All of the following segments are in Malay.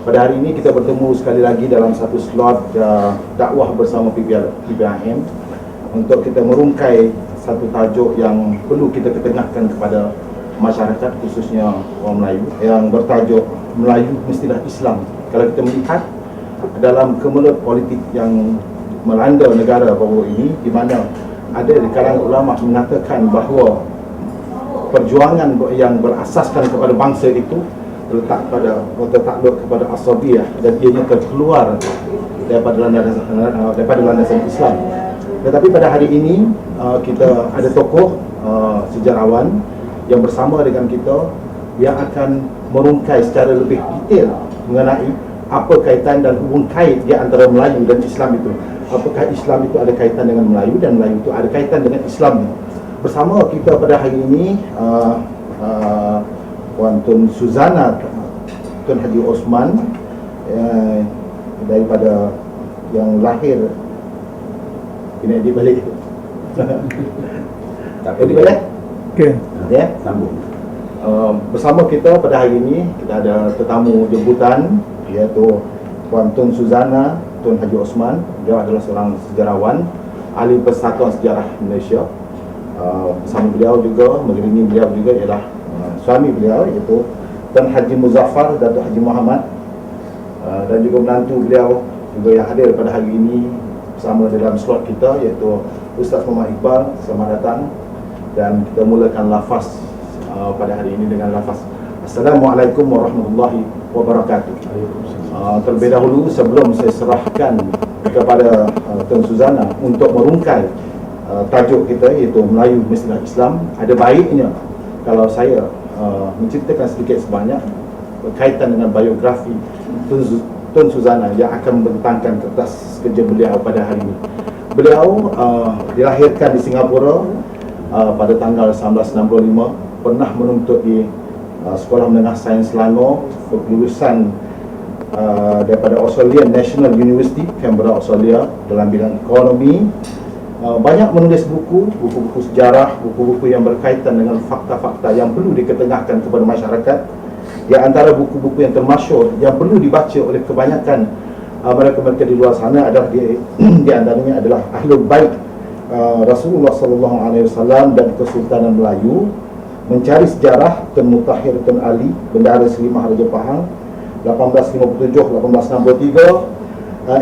Pada hari ini kita bertemu sekali lagi dalam satu slot dakwah bersama PBIM untuk kita merungkai satu tajuk yang perlu kita ketengahkan kepada masyarakat, khususnya orang Melayu, yang bertajuk Melayu Mestilah Islam. Kalau kita melihat dalam kemelut politik yang melanda negara baru ini, di mana ada di kalangan ulama mengatakan bahawa perjuangan yang berasaskan kepada bangsa itu terletak pada atau takluk kepada asabiyah dan ianya terkeluar daripada landasan Islam. Tetapi pada hari ini kita ada tokoh sejarawan yang bersama dengan kita yang akan merungkai secara lebih detail mengenai apa kaitan dan hubung kait di antara Melayu dan Islam itu. Apakah Islam itu ada kaitan dengan Melayu dan Melayu itu ada kaitan dengan Islam. Bersama kita pada hari ini Puan Tun Suzana, Tun Haji Osman, daripada yang lahir kena di balik. Jadi balik? Okey. Ya, sambung. Bersama kita pada hari ini kita ada tetamu jemputan, iaitu Puan Tun Suzana, Tun Haji Osman. Dia adalah seorang sejarawan, ahli Persatuan Sejarah Malaysia. Bersama beliau juga, mengelilingi beliau juga ialah suami beliau, iaitu Tun Haji Muzaffar, Datuk Haji Muhammad, dan juga menantu beliau juga yang hadir pada hari ini bersama dalam slot kita, iaitu Ustaz Muhammad Iqbal. Selamat datang. Dan kita mulakan lafaz pada hari ini dengan lafaz Assalamualaikum warahmatullahi wabarakatuh. Terlebih dahulu, sebelum saya serahkan kepada Tun Suzana untuk merungkai tajuk kita, iaitu Melayu Mestilah Islam, ada baiknya kalau saya menceritakan sedikit sebanyak berkaitan dengan biografi Tun Suzana yang akan membentangkan kertas kerja beliau pada hari ini. Beliau dilahirkan di Singapura pada tanggal 1965, pernah menuntut di Sekolah Menengah Sains Selangor, berlulusan daripada Australian National University, Canberra, Australia, dalam bidang ekonomi. Banyak menulis buku-buku sejarah, buku-buku yang berkaitan dengan fakta-fakta yang perlu diketengahkan kepada masyarakat. Di antara buku-buku yang termasyhur yang perlu dibaca oleh kebanyakan mereka-mereka di luar sana adalah di antaranya adalah Ahlul Bait Rasulullah SAW dan Kesultanan Melayu, Mencari Sejarah Tun Mutahhir Tun Ali, Bendahara Seri Maharaja Pahang 1857-1863,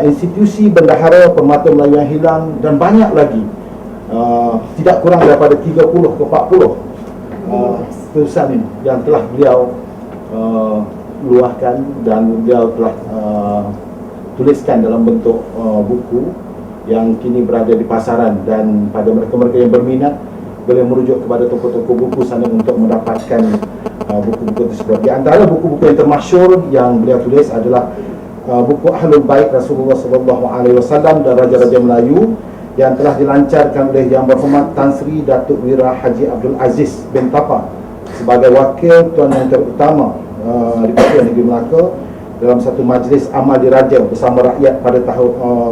Institusi Bendahara Permata Melayu yang Hilang, dan banyak lagi. Tidak kurang daripada 30 ke 40 tulisan yang telah beliau luahkan dan beliau telah tuliskan dalam bentuk buku yang kini berada di pasaran, dan pada mereka-mereka yang berminat boleh merujuk kepada toko-toko buku sana untuk mendapatkan buku-buku tersebut. Di antara buku-buku yang termasyhur yang beliau tulis adalah buku Ahlul Bait Rasulullah SAW dan Raja-Raja Melayu yang telah dilancarkan oleh Yang Berhormat Tan Sri Datuk Wira Haji Abdul Aziz bin Tapa sebagai wakil Tuan Yang Terutama di Persatuan Negeri Melaka dalam satu majlis amal diraja bersama rakyat pada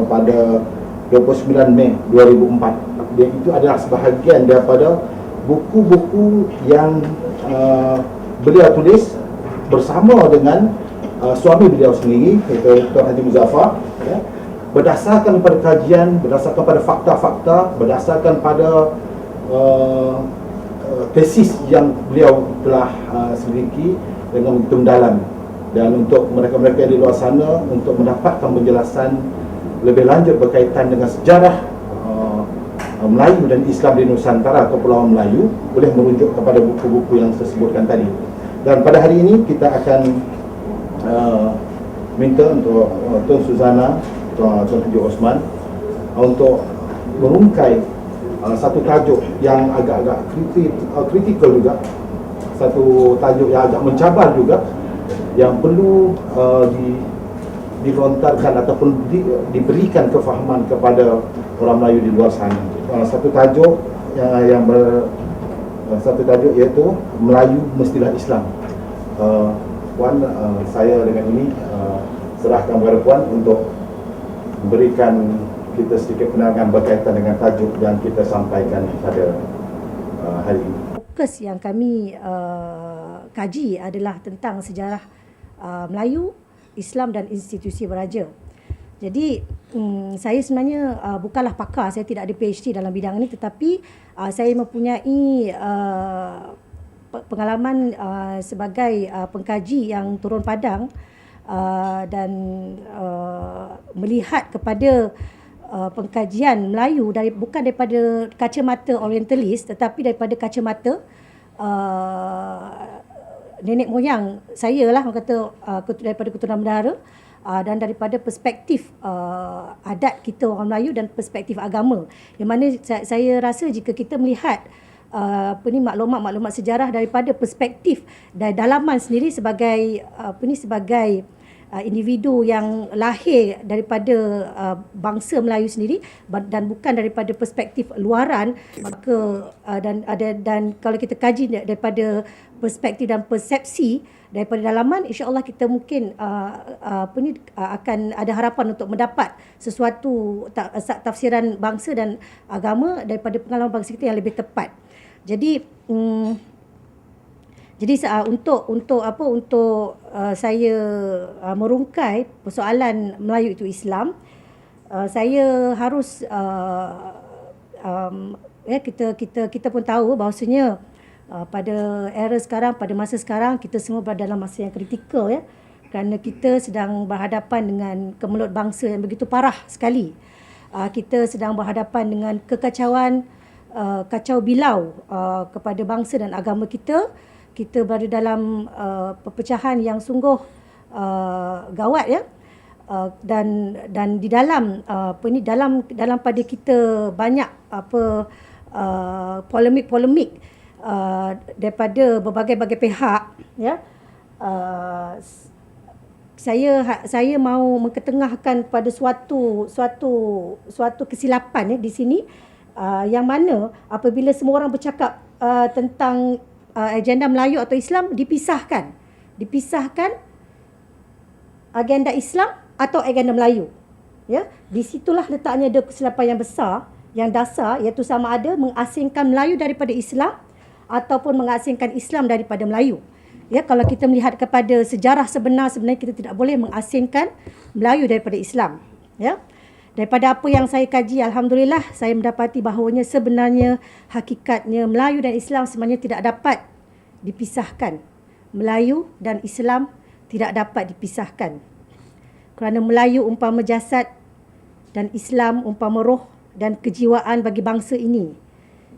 pada 29 Mei 2004. Dan itu adalah sebahagian daripada buku-buku yang beliau tulis bersama dengan suami beliau sendiri, iaitu Tuan Haji Muzaffar, ya, berdasarkan pada kajian, berdasarkan pada fakta-fakta, berdasarkan pada tesis yang beliau telah selidiki dengan begitu mendalam. Dan untuk mereka-mereka yang di luar sana, untuk mendapatkan penjelasan lebih lanjut berkaitan dengan sejarah Melayu dan Islam di Nusantara atau Pulau Melayu, boleh merujuk kepada buku-buku yang saya sebutkan tadi. Dan pada hari ini kita akan minta untuk Tun Suzana, Tun Haji Osman untuk merungkai satu tajuk yang agak-agak kritikal juga, satu tajuk yang agak mencabar juga, yang perlu dilontarkan ataupun diberikan kefahaman kepada orang Melayu di luar sana. Satu tajuk satu tajuk iaitu Melayu Mestilah Islam. Puan, saya dengan ini serahkan kepada Puan untuk memberikan kita sedikit penerangan berkaitan dengan tajuk yang kita sampaikan pada hari ini. Fokus yang kami kaji adalah tentang sejarah Melayu Islam dan institusi beraja. Jadi saya sebenarnya bukanlah pakar, saya tidak ada PhD dalam bidang ini, tetapi saya mempunyai pengalaman sebagai pengkaji yang turun padang dan melihat kepada pengkajian Melayu bukan daripada kacamata orientalis, tetapi daripada kacamata nenek moyang saya lah, orang kata daripada keturunan bendahara, dan daripada perspektif adat kita orang Melayu dan perspektif agama. Yang mana saya rasa jika kita melihat maklumat-maklumat sejarah daripada perspektif dari dalaman sendiri sebagai sebagai individu yang lahir daripada bangsa Melayu sendiri dan bukan daripada perspektif luaran, maka dan kalau kita kaji daripada perspektif dan persepsi daripada dalaman, insya-Allah kita mungkin akan ada harapan untuk mendapat sesuatu tafsiran bangsa dan agama daripada pengalaman bangsa kita yang lebih tepat. Jadi untuk saya merungkai persoalan Melayu itu Islam, saya harus kita pun tahu bahawasanya pada era sekarang, pada masa sekarang, kita semua berada dalam masa yang kritikal, ya, kerana kita sedang berhadapan dengan kemelut bangsa yang begitu parah sekali. Kita sedang berhadapan dengan kekacauan, kacau bilau kepada bangsa dan agama kita. Kita berada dalam perpecahan yang sungguh gawat, ya. Dan di dalam dalam pada kita banyak polemik daripada berbagai-bagai pihak, ya. Saya mahu mengetengahkan pada suatu kesilapan, ya, di sini, yang mana apabila semua orang bercakap tentang agenda Melayu atau Islam, dipisahkan agenda Islam atau agenda Melayu, ya. Di situlah letaknya ada kesilapan yang besar, yang dasar, iaitu sama ada mengasingkan Melayu daripada Islam ataupun mengasingkan Islam daripada Melayu. Ya, kalau kita melihat kepada sejarah sebenarnya kita tidak boleh mengasingkan Melayu daripada Islam, ya. Daripada apa yang saya kaji, alhamdulillah saya mendapati bahawanya sebenarnya hakikatnya Melayu dan Islam sebenarnya tidak dapat dipisahkan. Melayu dan Islam tidak dapat dipisahkan. Kerana Melayu umpama jasad dan Islam umpama roh dan kejiwaan bagi bangsa ini.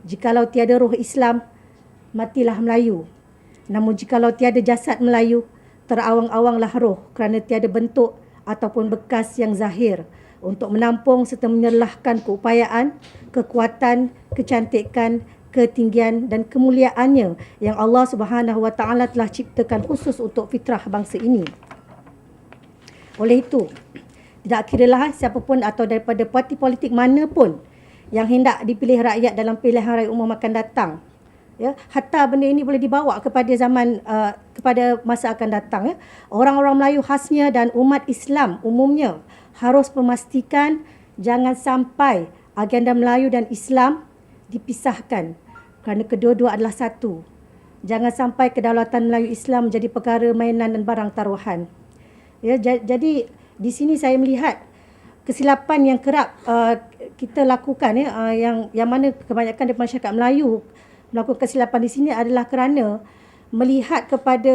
Jikalau tiada roh Islam, matilah Melayu. Namun jikalau tiada jasad Melayu, terawang-awanglah roh kerana tiada bentuk ataupun bekas yang zahir untuk menampung serta menyerlahkan keupayaan, kekuatan, kecantikan, ketinggian dan kemuliaannya yang Allah Subhanahu Wa Taala telah ciptakan khusus untuk fitrah bangsa ini. Oleh itu, tidak kiralah siapapun atau daripada parti politik mana pun yang hendak dipilih rakyat dalam pilihan raya umum akan datang, ya, hatta benda ini boleh dibawa kepada zaman kepada masa akan datang, ya. Orang-orang Melayu khasnya dan umat Islam umumnya harus memastikan jangan sampai agenda Melayu dan Islam dipisahkan, kerana kedua-dua adalah satu. Jangan sampai kedaulatan Melayu Islam menjadi perkara mainan dan barang taruhan. Ya, jadi di sini saya melihat kesilapan yang kerap kita lakukan, ya, yang mana kebanyakan daripada masyarakat Melayu melakukan kesilapan di sini adalah kerana melihat kepada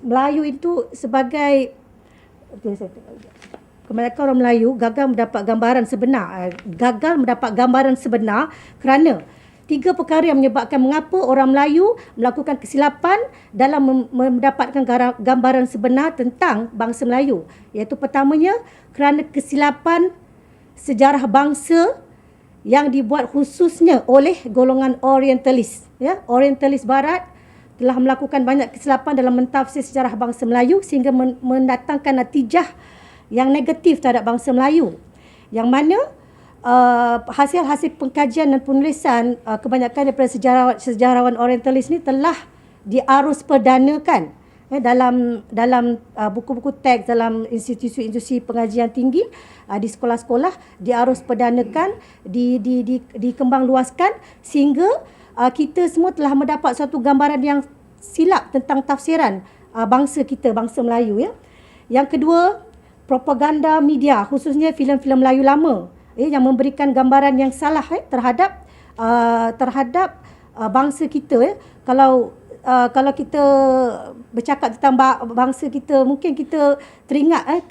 Melayu itu sebagai, kebanyakan orang Melayu gagal mendapat gambaran sebenar kerana tiga perkara yang menyebabkan mengapa orang Melayu melakukan kesilapan dalam mendapatkan gambaran sebenar tentang bangsa Melayu. Iaitu pertamanya, kerana kesilapan sejarah bangsa yang dibuat khususnya oleh golongan orientalis, ya. Orientalis barat telah melakukan banyak kesilapan dalam mentafsir sejarah bangsa Melayu sehingga mendatangkan natijah yang negatif terhadap bangsa Melayu, yang mana hasil-hasil pengkajian dan penulisan kebanyakan daripada sejarawan orientalis ni telah diarus perdanakan, ya, dalam buku-buku teks, dalam institusi-institusi pengajian tinggi, di sekolah-sekolah diarus perdanakan, dikembang luaskan sehingga kita semua telah mendapat suatu gambaran yang silap tentang tafsiran bangsa kita, bangsa Melayu, ya. Yang kedua, propaganda media, khususnya filem-filem Melayu lama, yang memberikan gambaran yang salah terhadap bangsa kita, ya. Kalau kita bercakap tentang bangsa kita, mungkin kita teringat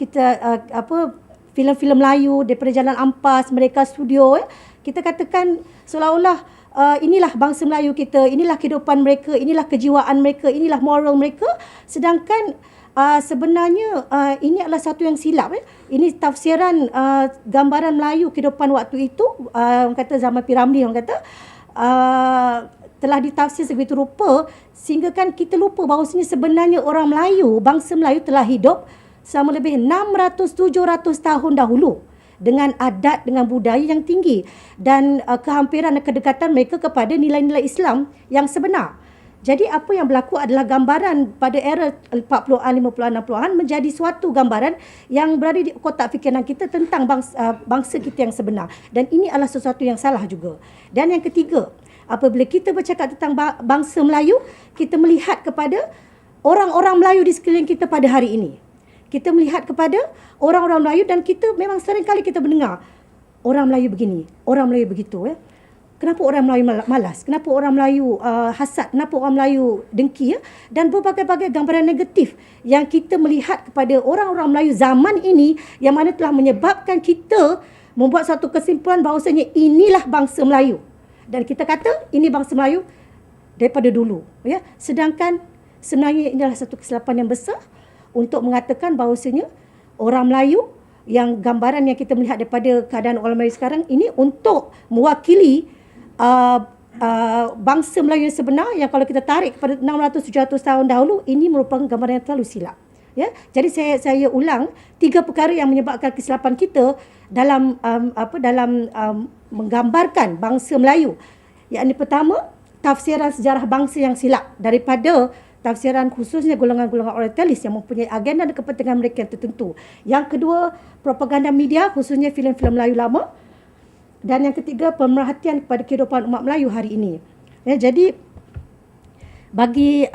filem-filem Melayu daripada Jalan Ampas, Mereka Studio, kita katakan seolah-olah inilah bangsa Melayu kita, inilah kehidupan mereka, inilah kejiwaan mereka, inilah moral mereka, sedangkan sebenarnya ini adalah satu yang silap. Ini tafsiran gambaran Melayu kehidupan waktu itu, orang kata zaman P. Ramlee, orang kata telah ditafsir sebegitu rupa sehingga kan kita lupa bahawasanya sebenarnya orang Melayu, bangsa Melayu telah hidup selama lebih 600-700 tahun dahulu dengan adat, dengan budaya yang tinggi dan kehampiran dan kedekatan mereka kepada nilai-nilai Islam yang sebenar. Jadi apa yang berlaku adalah gambaran pada era 40-an, 50-an, 60-an menjadi suatu gambaran yang berada di kotak fikiran kita tentang bangsa kita yang sebenar. Dan ini adalah sesuatu yang salah juga. Dan yang ketiga, apabila kita bercakap tentang bangsa Melayu, kita melihat kepada orang-orang Melayu di sekeliling kita pada hari ini. Kita melihat kepada orang-orang Melayu dan kita memang sering kali kita mendengar orang Melayu begini, orang Melayu begitu. Kenapa orang Melayu malas? Kenapa orang Melayu hasad? Kenapa orang Melayu dengki? Dan berbagai-bagai gambaran negatif yang kita melihat kepada orang-orang Melayu zaman ini yang mana telah menyebabkan kita membuat satu kesimpulan bahawasanya inilah bangsa Melayu. Dan kita kata ini bangsa Melayu daripada dulu. Ya. Sedangkan sebenarnya ini adalah satu kesilapan yang besar untuk mengatakan bahawasanya orang Melayu yang gambaran yang kita melihat daripada keadaan orang Melayu sekarang ini untuk mewakili bangsa Melayu yang sebenar yang kalau kita tarik kepada 600-700 tahun dahulu, ini merupakan gambaran yang terlalu silap. Ya, jadi saya ulang 3 perkara yang menyebabkan kesilapan kita dalam menggambarkan bangsa Melayu. Yang pertama, tafsiran sejarah bangsa yang silap daripada tafsiran khususnya golongan-golongan orientalis yang mempunyai agenda dan kepentingan mereka yang tertentu. Yang kedua, propaganda media khususnya filem-filem Melayu lama. Dan yang ketiga, pemerhatian kepada kehidupan umat Melayu hari ini. Ya, jadi bagi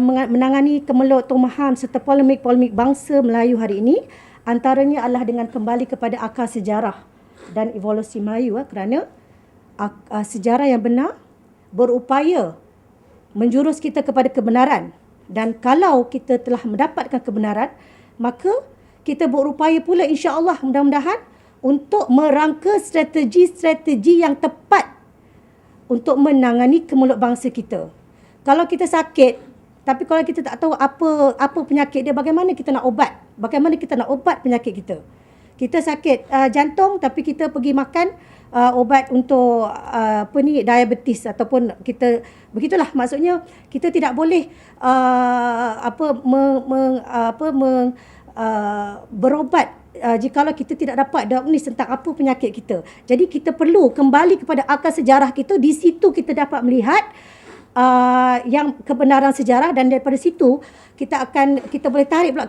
menangani kemelut tomahan serta polemik-polemik bangsa Melayu hari ini, antaranya adalah dengan kembali kepada akar sejarah dan evolusi Melayu, kerana sejarah yang benar berupaya menjurus kita kepada kebenaran. Dan kalau kita telah mendapatkan kebenaran, maka kita berupaya pula insya-Allah mudah-mudahan untuk merangka strategi-strategi yang tepat untuk menangani kemelut bangsa kita. Kalau kita sakit, tapi kalau kita tak tahu apa penyakit dia, bagaimana kita nak obat? Bagaimana kita nak obat penyakit kita? Kita sakit jantung tapi kita pergi makan obat untuk diabetes ataupun kita begitulah, maksudnya kita tidak boleh berobat jikalau kita tidak dapat diagnosis tentang apa penyakit kita. Jadi kita perlu kembali kepada akar sejarah kita. Di situ kita dapat melihat yang kebenaran sejarah, dan daripada situ kita boleh tarik pula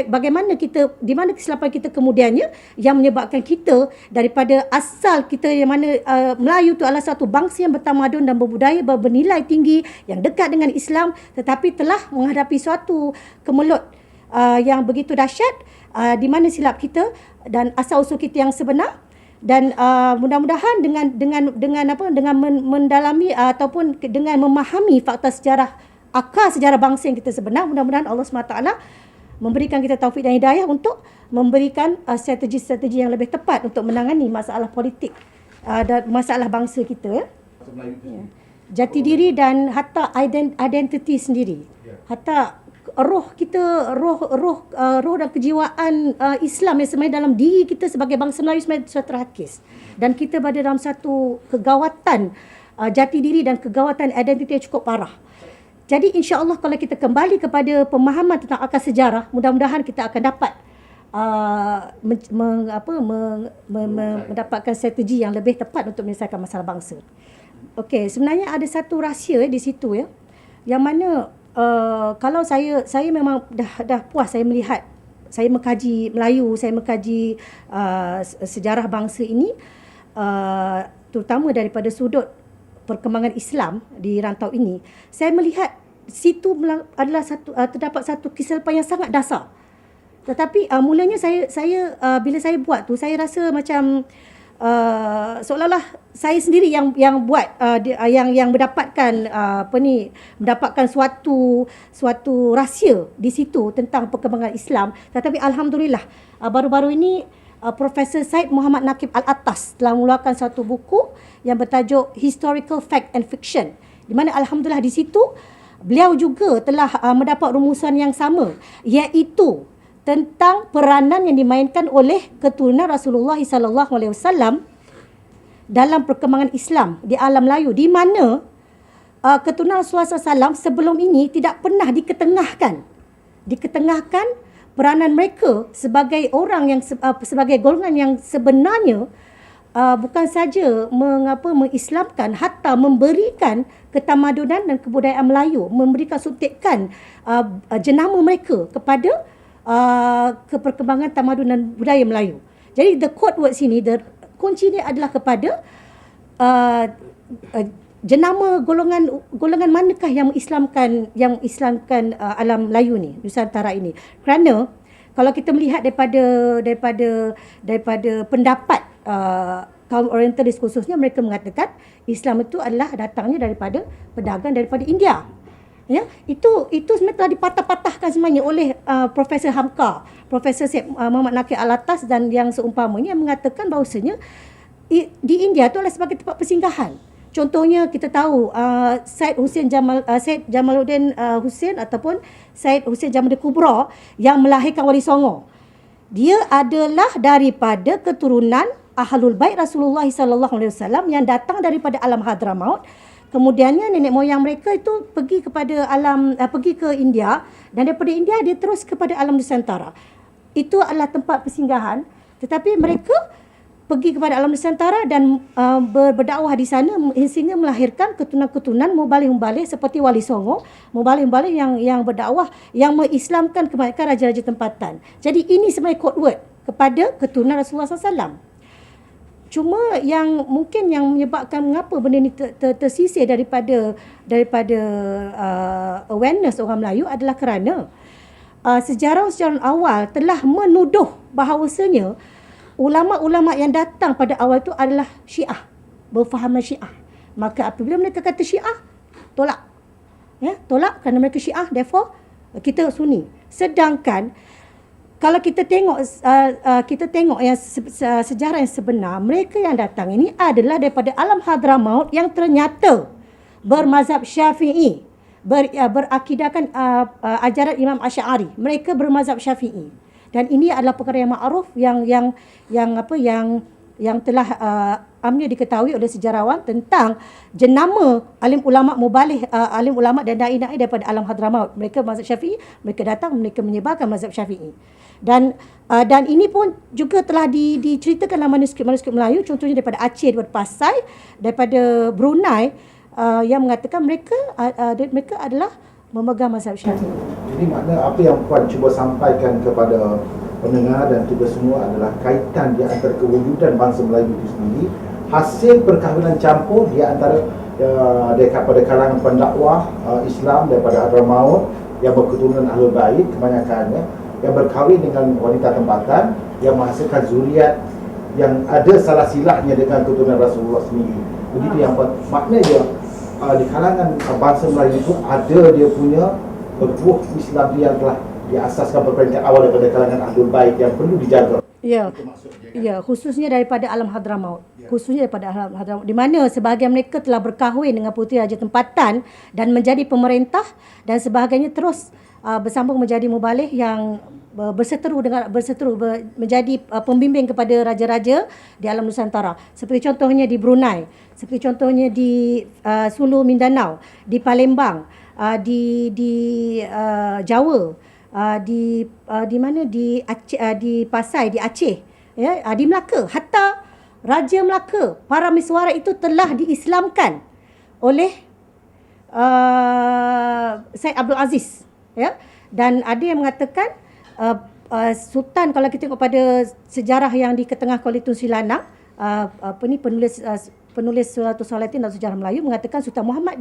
bagaimana kita, di mana kesilapan kita kemudiannya yang menyebabkan kita daripada asal kita yang mana Melayu itu adalah satu bangsa yang bertamadun dan berbudaya, bernilai tinggi, yang dekat dengan Islam, tetapi telah menghadapi suatu kemelut yang begitu dahsyat, di mana silap kita dan asal usul kita yang sebenar. Dan mudah-mudahan dengan mendalami ataupun dengan memahami fakta sejarah, akar sejarah bangsa yang kita sebenar, mudah-mudahan Allah SWT memberikan kita taufik dan hidayah untuk memberikan strategi-strategi yang lebih tepat untuk menangani masalah politik dan masalah bangsa kita. Ya. Jati diri dan hatta identiti sendiri. Hatta roh kita, roh dan kejiwaan Islam yang sebenarnya dalam diri kita sebagai bangsa Melayu sebenarnya sudah terhakis, dan kita berada dalam satu kegawatan jati diri dan kegawatan identiti yang cukup parah. Jadi insya-Allah kalau kita kembali kepada pemahaman tentang akar sejarah, mudah-mudahan kita akan dapat mendapatkan strategi yang lebih tepat untuk menyelesaikan masalah bangsa. Okey, sebenarnya ada satu rahsia di situ, ya, yang mana kalau saya memang dah puas saya melihat, saya mengkaji Melayu, saya mengkaji sejarah bangsa ini, terutama daripada sudut perkembangan Islam di rantau ini. Saya melihat situ adalah terdapat satu kesilapan yang sangat dasar. Tetapi mulanya saya bila saya buat tu, saya rasa macam seolah-olah saya sendiri yang buat yang mendapatkan mendapatkan suatu rahsia di situ tentang perkembangan Islam. Tetapi alhamdulillah baru-baru ini Profesor Said Muhammad Naqib Al-Attas telah mengeluarkan satu buku yang bertajuk Historical Fact and Fiction, di mana alhamdulillah di situ beliau juga telah mendapat rumusan yang sama, iaitu tentang peranan yang dimainkan oleh keturunan Rasulullah SAW dalam perkembangan Islam di alam Melayu, di mana keturunan Rasulullah SAW sebelum ini tidak pernah diketengahkan peranan mereka sebagai orang yang sebagai golongan yang sebenarnya bukan saja mengislamkan, hatta memberikan ketamadunan dan kebudayaan Melayu, memberikan suntikan jenama mereka kepada ke perkembangan tamadun dan budaya Melayu. Jadi the code word sini, kuncinya adalah kepada jenama golongan manakah yang mengislamkan alam Melayu ni, Nusantara ini. Kerana kalau kita melihat daripada pendapat kaum orientalis khususnya, mereka mengatakan Islam itu adalah datangnya daripada pedagang daripada India. Ya, itu sebenarnya telah dipatah-patahkan sebenarnya oleh Profesor Hamka, Profesor Syed Muhammad Naqib Al-Attas dan yang seumpamanya, yang mengatakan bahawasanya di India itu adalah sebagai tempat persinggahan. Contohnya kita tahu Syed Jamaluddin Hussein ataupun Syed Hussein Jamaluddin Kubra yang melahirkan Wali Songo. Dia adalah daripada keturunan Ahlul Bait Rasulullah SAW yang datang daripada alam Hadramaut. Kemudiannya nenek moyang mereka itu pergi ke India, dan daripada India dia terus kepada alam Nusantara. Itu adalah tempat persinggahan, tetapi mereka pergi kepada alam Nusantara dan berdakwah di sana sehingga melahirkan keturunan-keturunan mubalih-mubalih seperti Wali Songo, mubalih-mubalih yang berdakwah, yang mengislamkan kebanyakan raja-raja tempatan. Jadi ini sebenarnya code word kepada keturunan Rasulullah SAW. Cuma yang mungkin yang menyebabkan mengapa benda ni tersisih daripada awareness orang Melayu adalah kerana sejarah-sejarah awal telah menuduh bahawasanya ulama-ulama yang datang pada awal itu adalah Syiah, berfahaman Syiah. Maka apabila mereka kata Syiah, tolak. Ya, tolak kerana mereka Syiah, therefore kita Sunni. Sedangkan kalau kita tengok yang sejarah yang sebenar, mereka yang datang ini adalah daripada alam Hadramaut yang ternyata bermazhab Syafi'i, berakidahkan ajaran Imam Asy'ari. Mereka bermazhab Syafi'i. Dan ini adalah perkara yang ma'ruf yang telah amnya diketahui oleh sejarawan tentang jenama alim ulama mubalih, alim ulama dan dai-dai daripada alam Hadramaut. Mereka mazhab Syafi'i, mereka datang, mereka menyebarkan mazhab Syafi'i. Dan ini pun juga telah diceritakan dalam manuskrip Melayu, contohnya daripada Aceh, daripada Pasai, daripada Brunei, yang mengatakan mereka adalah memegang mazhab Syafi'i. Jadi makna apa yang Puan cuba sampaikan kepada pendengar dan kita semua adalah kaitan di antara kewujudan bangsa Melayu itu sendiri, hasil perkahwinan campur di antara daripada kalangan pendakwah Islam daripada Hadramaut yang berketurunan Ahlul Bait kebanyakannya, yang berkahwin dengan wanita tempatan yang menghasilkan zuriat yang ada salah silahnya dengan keturunan Rasulullah sendiri. Begitu yang makna dia di kalangan bangsa Melayu itu ada dia punya buah Islam yang telah diasaskan berperingkat awal daripada kalangan Ahlul Bait yang perlu dijaga. Ya, ya, khususnya daripada alam Hadramaut. Khususnya daripada alam Hadramaut, di mana sebahagian mereka telah berkahwin dengan puteri raja tempatan dan menjadi pemerintah, dan sebagainya terus bersambung menjadi mubalih yang berseteru menjadi pembimbing kepada raja-raja di alam Nusantara. Seperti contohnya di Brunei, seperti contohnya di Sulu Mindanao, di Palembang, di Jawa, di mana di Aceh, di Pasai, di Aceh, ya, di Melaka. Hatta Raja Melaka, para miswara itu telah diislamkan oleh Syed Abdul Aziz, ya. Dan ada yang mengatakan Sultan, kalau kita tengok pada sejarah yang di Ketengah Kuala Tun Silanang, penulis penulis Suratul Salatin dan Sejarah Melayu mengatakan Sultan Muhammad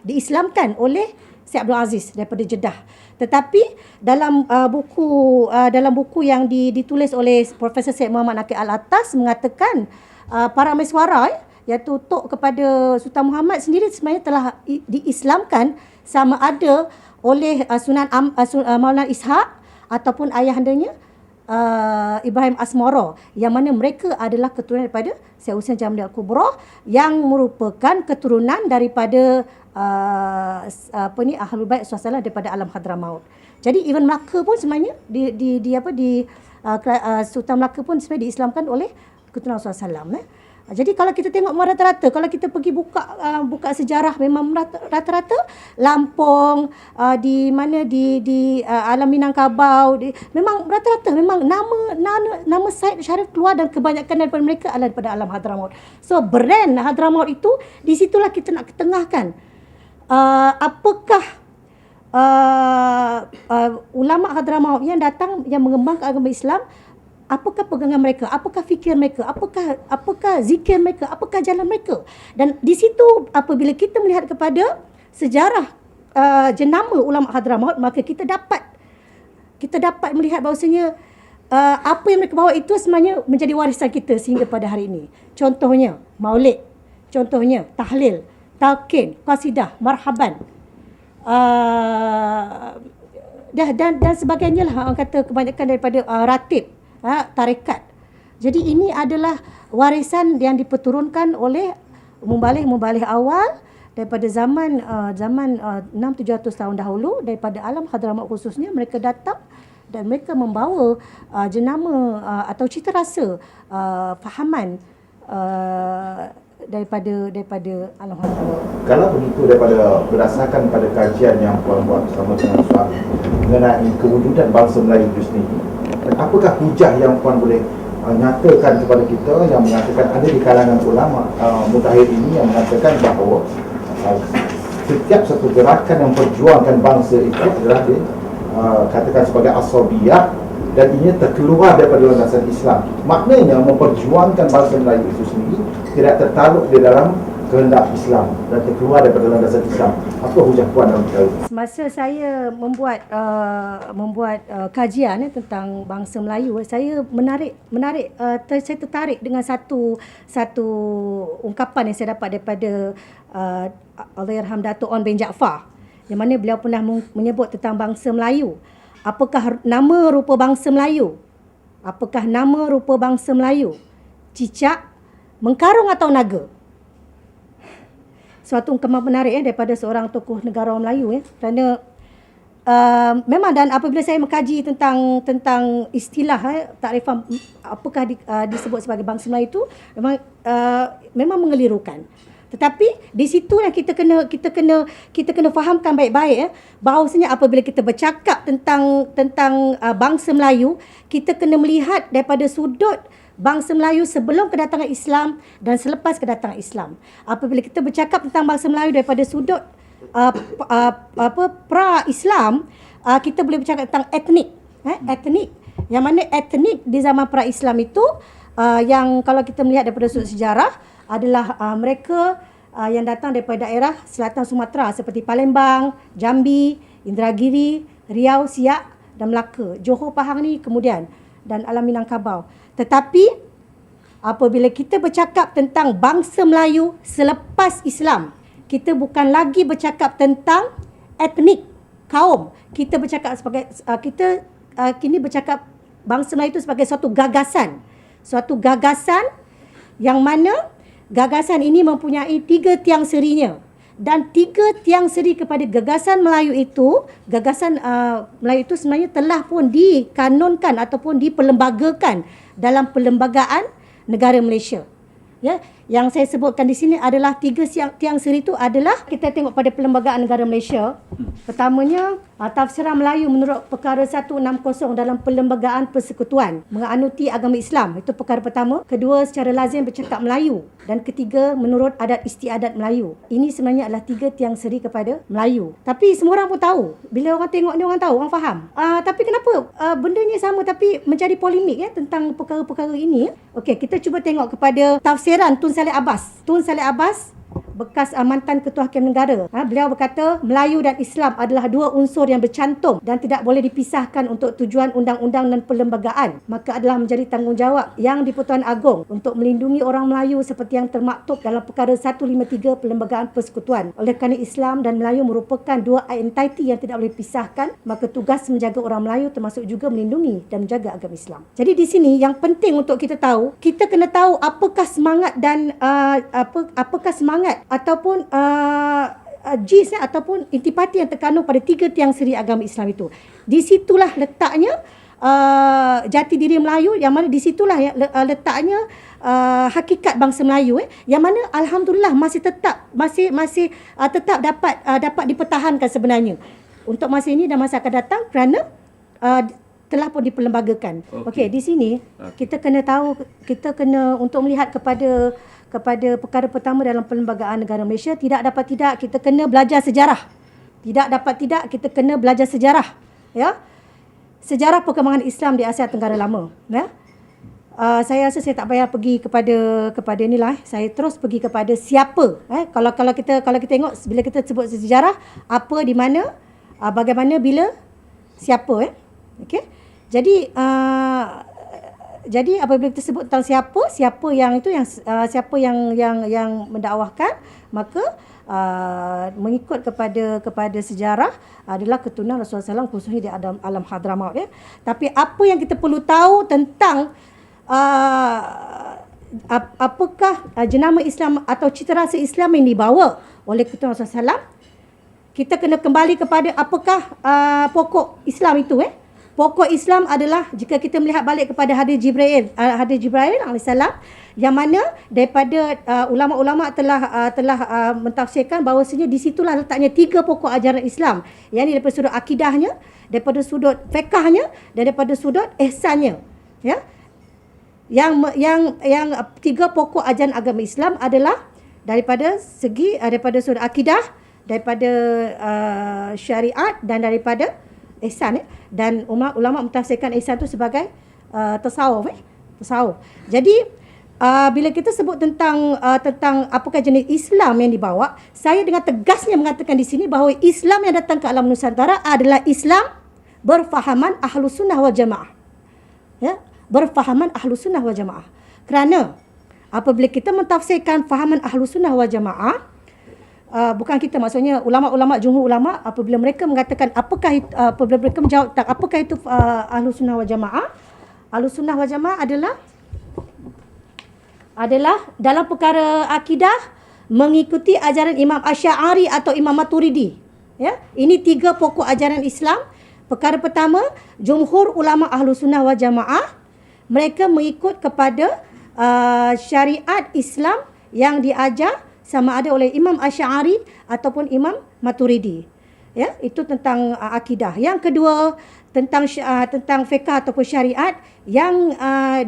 diislamkan oleh Syekh Abdul Aziz daripada Jeddah. Tetapi dalam buku yang ditulis oleh Profesor Syed Muhammad Nakib Al-Attas mengatakan para mesuara iaitu tok kepada Sultan Muhammad sendiri sebenarnya telah diislamkan sama ada oleh Sunan Maulana Ishaq ataupun ayahandanya Ibrahim Asmara, yang mana mereka adalah keturunan daripada Syekh Hussein Jamil Al-Kubra yang merupakan keturunan daripada Ahlul Bait Rasulullah daripada alam Hadramaut. Jadi even Melaka pun sebenarnya Sultan Melaka pun sebenarnya diislamkan oleh keturunan Rasulullah SAW. Jadi kalau kita tengok rata-rata, kalau kita pergi buka sejarah, memang rata-rata Lampung, di alam Minangkabau, memang rata-rata memang nama Said Syarif keluar dan kebanyakan daripada mereka adalah daripada alam Hadramaut. So brand Hadramaut itu, di situlah kita nak ketengahkan. Apakah ulama Hadramaut yang datang yang mengembangkan agama Islam, apakah pegangan mereka, apakah fikir mereka, apakah zikir mereka, apakah jalan mereka. Dan di situ apabila kita melihat kepada sejarah jenama ulama Hadramaut, maka kita dapat melihat bahawasanya apa yang mereka bawa itu sebenarnya menjadi warisan kita sehingga pada hari ini. Contohnya maulid, contohnya tahlil, talqin, qasidah, marhaban, dan sebagainya lah, orang kata kebanyakan daripada ratib, tarekat. Jadi ini adalah warisan yang diperturunkan oleh mubalik awal daripada zaman 600-700 tahun dahulu, daripada alam Hadramaut khususnya. Mereka datang dan mereka membawa jenama atau cita rasa fahaman daripada alam Hadramaut. Kalau begitu, berdasarkan pada kajian yang puan buat bersama dengan suami mengenai kewujudan bangsa Melayu itu sendiri, apakah hujah yang puan boleh nyatakan kepada kita yang mengatakan ada di kalangan ulama mutakhir ini yang mengatakan bahawa setiap satu gerakan yang perjuangkan bangsa itu adalah katakan sebagai asabiyah dan ini terkeluar daripada landasan Islam. Maknanya memperjuangkan bangsa Melayu itu sendiri tidak tertakluk di dalam kehendak Islam dan terkeluar daripada landasan Islam. Apa hujah puan dalam perkara itu? Semasa saya membuat kajian tentang bangsa Melayu, saya saya tertarik dengan satu ungkapan yang saya dapat daripada Allahyarham Datuk On bin Jaafar, yang mana beliau pernah menyebut tentang bangsa Melayu. Apakah nama rupa bangsa Melayu? Apakah nama rupa bangsa Melayu? Cicak, mengkarung atau naga? Suatu ungkapan menarik daripada seorang tokoh negarawan Melayu kerana memang, dan apabila saya mengkaji tentang istilah takrifan apakah disebut sebagai bangsa Melayu itu, memang mengelirukan. Tetapi di situ yang kita kena fahamkan baik-baik bahawasanya apabila kita bercakap tentang bangsa Melayu, kita kena melihat daripada sudut bangsa Melayu sebelum kedatangan Islam dan selepas kedatangan Islam. Apabila kita bercakap tentang bangsa Melayu daripada sudut pra-Islam, kita boleh bercakap tentang etnik. Etnik. Yang mana etnik di zaman pra-Islam itu, yang kalau kita melihat daripada sudut sejarah, adalah mereka yang datang daripada daerah selatan Sumatera seperti Palembang, Jambi, Indragiri, Riau, Siak dan Melaka. Johor, Pahang ni kemudian, dan alam Minangkabau. Tetapi apabila kita bercakap tentang bangsa Melayu selepas Islam, kita bukan lagi bercakap tentang etnik, kaum. Kita bercakap sebagai kini bercakap bangsa Melayu itu sebagai suatu gagasan. Suatu gagasan yang mana gagasan ini mempunyai 3 tiang serinya. Dan 3 tiang seri kepada gagasan Melayu itu, Melayu itu sebenarnya telah pun dikanonkan ataupun diperlembagakan dalam perlembagaan negara Malaysia. Ya, yang saya sebutkan di sini adalah 3 tiang seri itu adalah, kita tengok pada perlembagaan negara Malaysia. Pertamanya, tafsiran Melayu menurut perkara 160 dalam perlembagaan persekutuan menganuti agama Islam. Itu perkara pertama. Kedua, secara lazim bercakap Melayu. Dan ketiga, menurut adat istiadat Melayu. Ini sebenarnya adalah 3 tiang seri kepada Melayu. Tapi semua orang pun tahu. Bila orang tengok ni, orang tahu, orang faham. Tapi kenapa bendanya sama tapi menjadi polemik tentang perkara-perkara ini? Okey, kita cuba tengok kepada tafsiran Tun Saleh Abbas. Tun Saleh Abbas bekas mantan Ketua Hakim Negara. Beliau berkata Melayu dan Islam adalah dua unsur yang bercantum dan tidak boleh dipisahkan untuk tujuan undang-undang dan perlembagaan. Maka adalah menjadi tanggungjawab yang di-Pertuan Agong untuk melindungi orang Melayu seperti yang termaktub dalam perkara 153 Perlembagaan Persekutuan. Oleh kerana Islam dan Melayu merupakan dua entiti yang tidak boleh dipisahkan, maka tugas menjaga orang Melayu termasuk juga melindungi dan menjaga agama Islam. Jadi di sini yang penting untuk kita tahu, kita kena tahu apakah semangat dan apakah semangat ataupun jis ataupun intipati yang terkandung pada tiga tiang seri agama Islam itu. Di situlah letaknya jati diri Melayu, yang mana di situlah letaknya hakikat bangsa Melayu, yang mana alhamdulillah masih tetap dapat dipertahankan sebenarnya untuk masa ini dan masa akan datang kerana telah pun diperlembagakan. Okey, di sini kita kena tahu, kita kena untuk melihat kepada perkara pertama dalam perlembagaan negara Malaysia, tidak dapat tidak kita kena belajar sejarah. Tidak dapat tidak kita kena belajar sejarah, ya. Sejarah perkembangan Islam di Asia Tenggara Lama, ya. Saya rasa saya tak payah pergi kepada inilah, saya terus pergi kepada siapa, kalau kita tengok bila kita sebut sejarah, apa, di mana, bagaimana, bila, siapa, okey. Jadi apabila kita sebut tentang siapa yang itu, yang siapa yang mendakwahkan, maka mengikut kepada sejarah adalah keturunan Rasulullah SAW khususnya di alam Hadramaut, ya. Tapi apa yang kita perlu tahu tentang apakah jenama Islam atau citarasa Islam yang dibawa oleh keturunan Rasulullah SAW, kita kena kembali kepada apakah pokok Islam itu, Pokok Islam adalah, jika kita melihat balik kepada hadis Jibril alaihissalam, yang mana daripada ulama-ulama telah mentafsirkan bahawasanya di situlah letaknya tiga pokok ajaran Islam, yakni daripada sudut akidahnya, daripada sudut fiqahnya dan daripada sudut ihsannya, ya. Yang tiga pokok ajaran agama Islam adalah daripada sudut akidah, daripada syariat dan daripada ihsan, dan ulama mentafsirkan ihsan itu sebagai tasawuf, tasawuf. Jadi bila kita sebut tentang apakah jenis Islam yang dibawa, saya dengan tegasnya mengatakan di sini bahawa Islam yang datang ke alam Nusantara adalah Islam berfahaman Ahlus Sunnah wal Jamaah, ya, berfahaman Ahlus Sunnah wal Jamaah. Kerana apabila kita mentafsirkan fahaman Ahlus Sunnah wal Jamaah, bukan kita, maksudnya ulama-ulama, jumhur ulama, apabila mereka mengatakan apabila mereka menjawab tentang apakah itu Ahlus Sunnah wal Jamaah, Ahlus Sunnah wal Jamaah adalah dalam perkara akidah mengikuti ajaran Imam Asy'ari atau Imam Maturidi, ya. Ini tiga pokok ajaran Islam. Perkara pertama, jumhur ulama Ahlus Sunnah wal Jamaah mereka mengikut kepada syariat Islam yang diajar sama ada oleh Imam Asy'ari ataupun Imam Maturidi, ya. Itu tentang akidah. Yang kedua, tentang fiqh ataupun syariat yang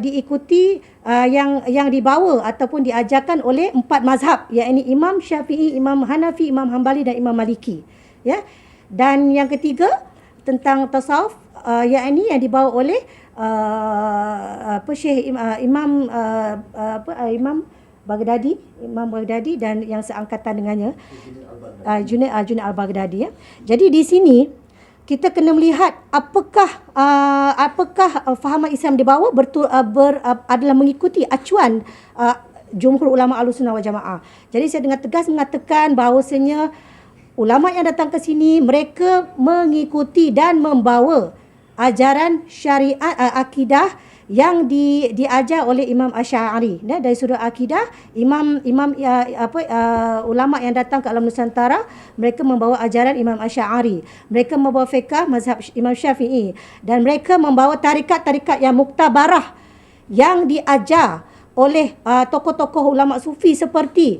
diikuti, yang dibawa ataupun diajarkan oleh empat mazhab, yakni Imam Syafi'i, Imam Hanafi, Imam Hambali dan Imam Maliki, ya. Dan yang ketiga tentang tasawuf, yakni yang dibawa oleh Syekh Imam Baghdadi dan yang seangkatan dengannya, Junaid al-Baghdadi, ya. Jadi di sini kita kena melihat apakah fahaman Islam dibawa adalah mengikuti acuan jumhur ulama Ahlus Sunnah wal Jamaah. Jadi saya dengan tegas mengatakan bahawasanya ulama yang datang ke sini mereka mengikuti dan membawa ajaran syariat akidah yang diajar oleh Imam Asy'ari. Dari sudut akidah, ulama yang datang ke alam Nusantara mereka membawa ajaran Imam Asy'ari, mereka membawa fiqh mazhab Imam Syafi'i, dan mereka membawa tarikat-tarikat yang muktabarah yang diajar oleh tokoh-tokoh ulama sufi seperti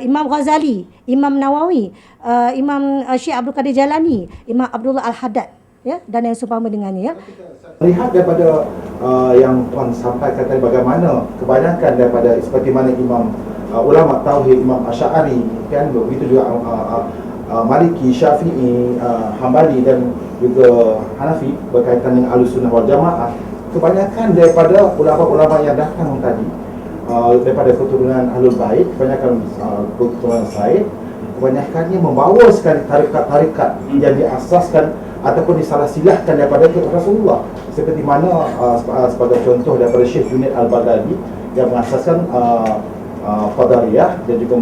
Imam Ghazali, Imam Nawawi, Imam Syekh Abdul Qadir Jalani, Imam Abdullah Al-Haddad, ya, dan yang seumpama dengannya, ya. Lihat daripada yang Tuan sampaikan tadi, bagaimana kebanyakan daripada seperti mana Imam ulama tauhid Imam Asy'ari, kan, begitu juga Maliki, Syafi'i, Hambali dan juga Hanafi berkaitan dengan Ahlus Sunnah wal Jamaah, kebanyakan daripada ulama-ulama yang datang tadi daripada keturunan Ahlul Bait, kebanyakan keturunan Said, kebanyakannya membawa sekali tarikat-tarikat yang diasaskan ataupun disalahsilahkan daripada Rasulullah, seperti mana sebagai contoh daripada Syekh Junaid Al-Baghdadi yang mengasaskan Qadariyah dan juga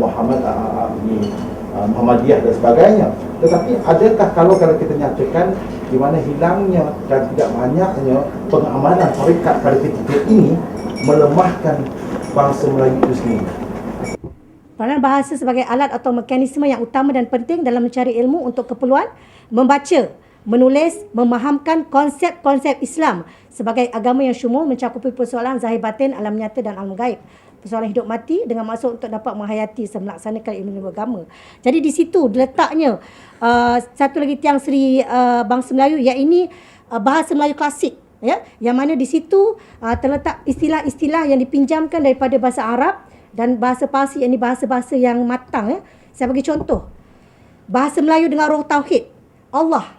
Muhammadiyah dan sebagainya. Tetapi adakah kalau kita nyatakan di mana hilangnya dan tidak banyaknya pengamanan tarikat pada ketika ini melemahkan bangsa Melayu itu sendiri? Peranan bahasa sebagai alat atau mekanisme yang utama dan penting dalam mencari ilmu untuk keperluan membaca, menulis, memahamkan konsep-konsep Islam sebagai agama yang syumul mencakupi persoalan zahir batin, alam nyata dan alam gaib. Persoalan hidup mati dengan maksud untuk dapat menghayati melaksanakan ilmu agama. Jadi di situ letaknya satu lagi tiang seri bangsa Melayu, iaitu bahasa Melayu klasik. Ya, yang mana di situ terletak istilah-istilah yang dipinjamkan daripada bahasa Arab dan bahasa Parsi, yang ini bahasa-bahasa yang matang. Ya. Saya bagi contoh. Bahasa Melayu dengan roh tauhid. Allah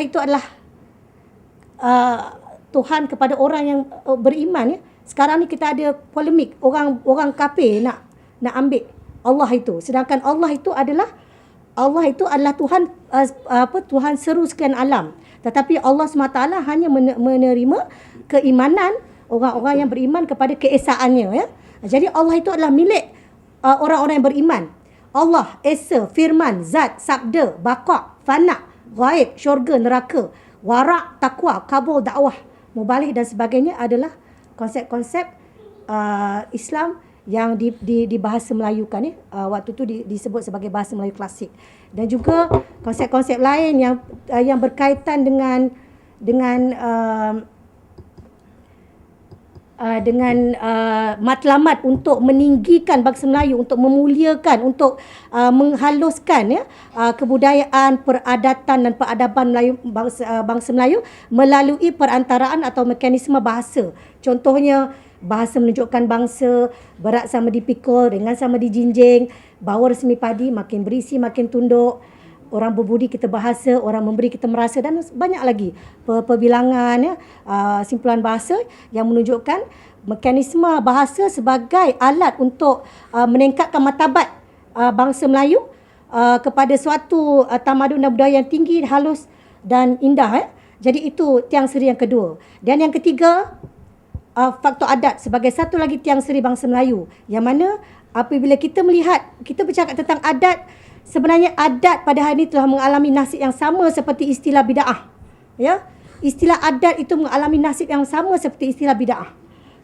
itu adalah Tuhan kepada orang yang beriman. Ya. Sekarang ni kita ada polemik, orang kafir nak ambil Allah itu. Sedangkan Allah itu adalah Tuhan, Tuhan seru sekalian alam. Tetapi Allah SWT hanya menerima keimanan orang-orang yang beriman kepada keesaannya. Ya. Jadi Allah itu adalah milik orang-orang yang beriman. Allah, Esa, Firman, Zat, Sabda, Baqa, Fana, Ghaib, syurga, neraka, warak, takwa, kabul, dakwah, mubalik dan sebagainya adalah konsep-konsep Islam yang di bahasa Melayu kan. Waktu tu disebut sebagai bahasa Melayu klasik. Dan juga konsep-konsep lain yang berkaitan dengan matlamat untuk meninggikan bangsa Melayu, untuk memuliakan, untuk menghaluskan kebudayaan, peradatan dan peradaban Melayu, bangsa Melayu melalui perantaraan atau mekanisme bahasa. Contohnya bahasa menunjukkan bangsa, berat sama dipikul, ringan sama dijinjing, bawa resmi padi, makin berisi makin tunduk, orang berbudi kita bahasa, orang memberi kita merasa, dan banyak lagi perbilangan simpulan bahasa yang menunjukkan mekanisme bahasa sebagai alat untuk meningkatkan martabat bangsa Melayu kepada suatu tamadun dan budaya yang tinggi, halus dan indah. Jadi itu tiang seri yang kedua. Dan yang ketiga, faktor adat sebagai satu lagi tiang seri bangsa Melayu, yang mana apabila kita melihat, kita bercakap tentang adat, sebenarnya adat pada hari ini telah mengalami nasib yang sama seperti istilah bid'ah. Ya, istilah adat itu mengalami nasib yang sama seperti istilah bid'ah.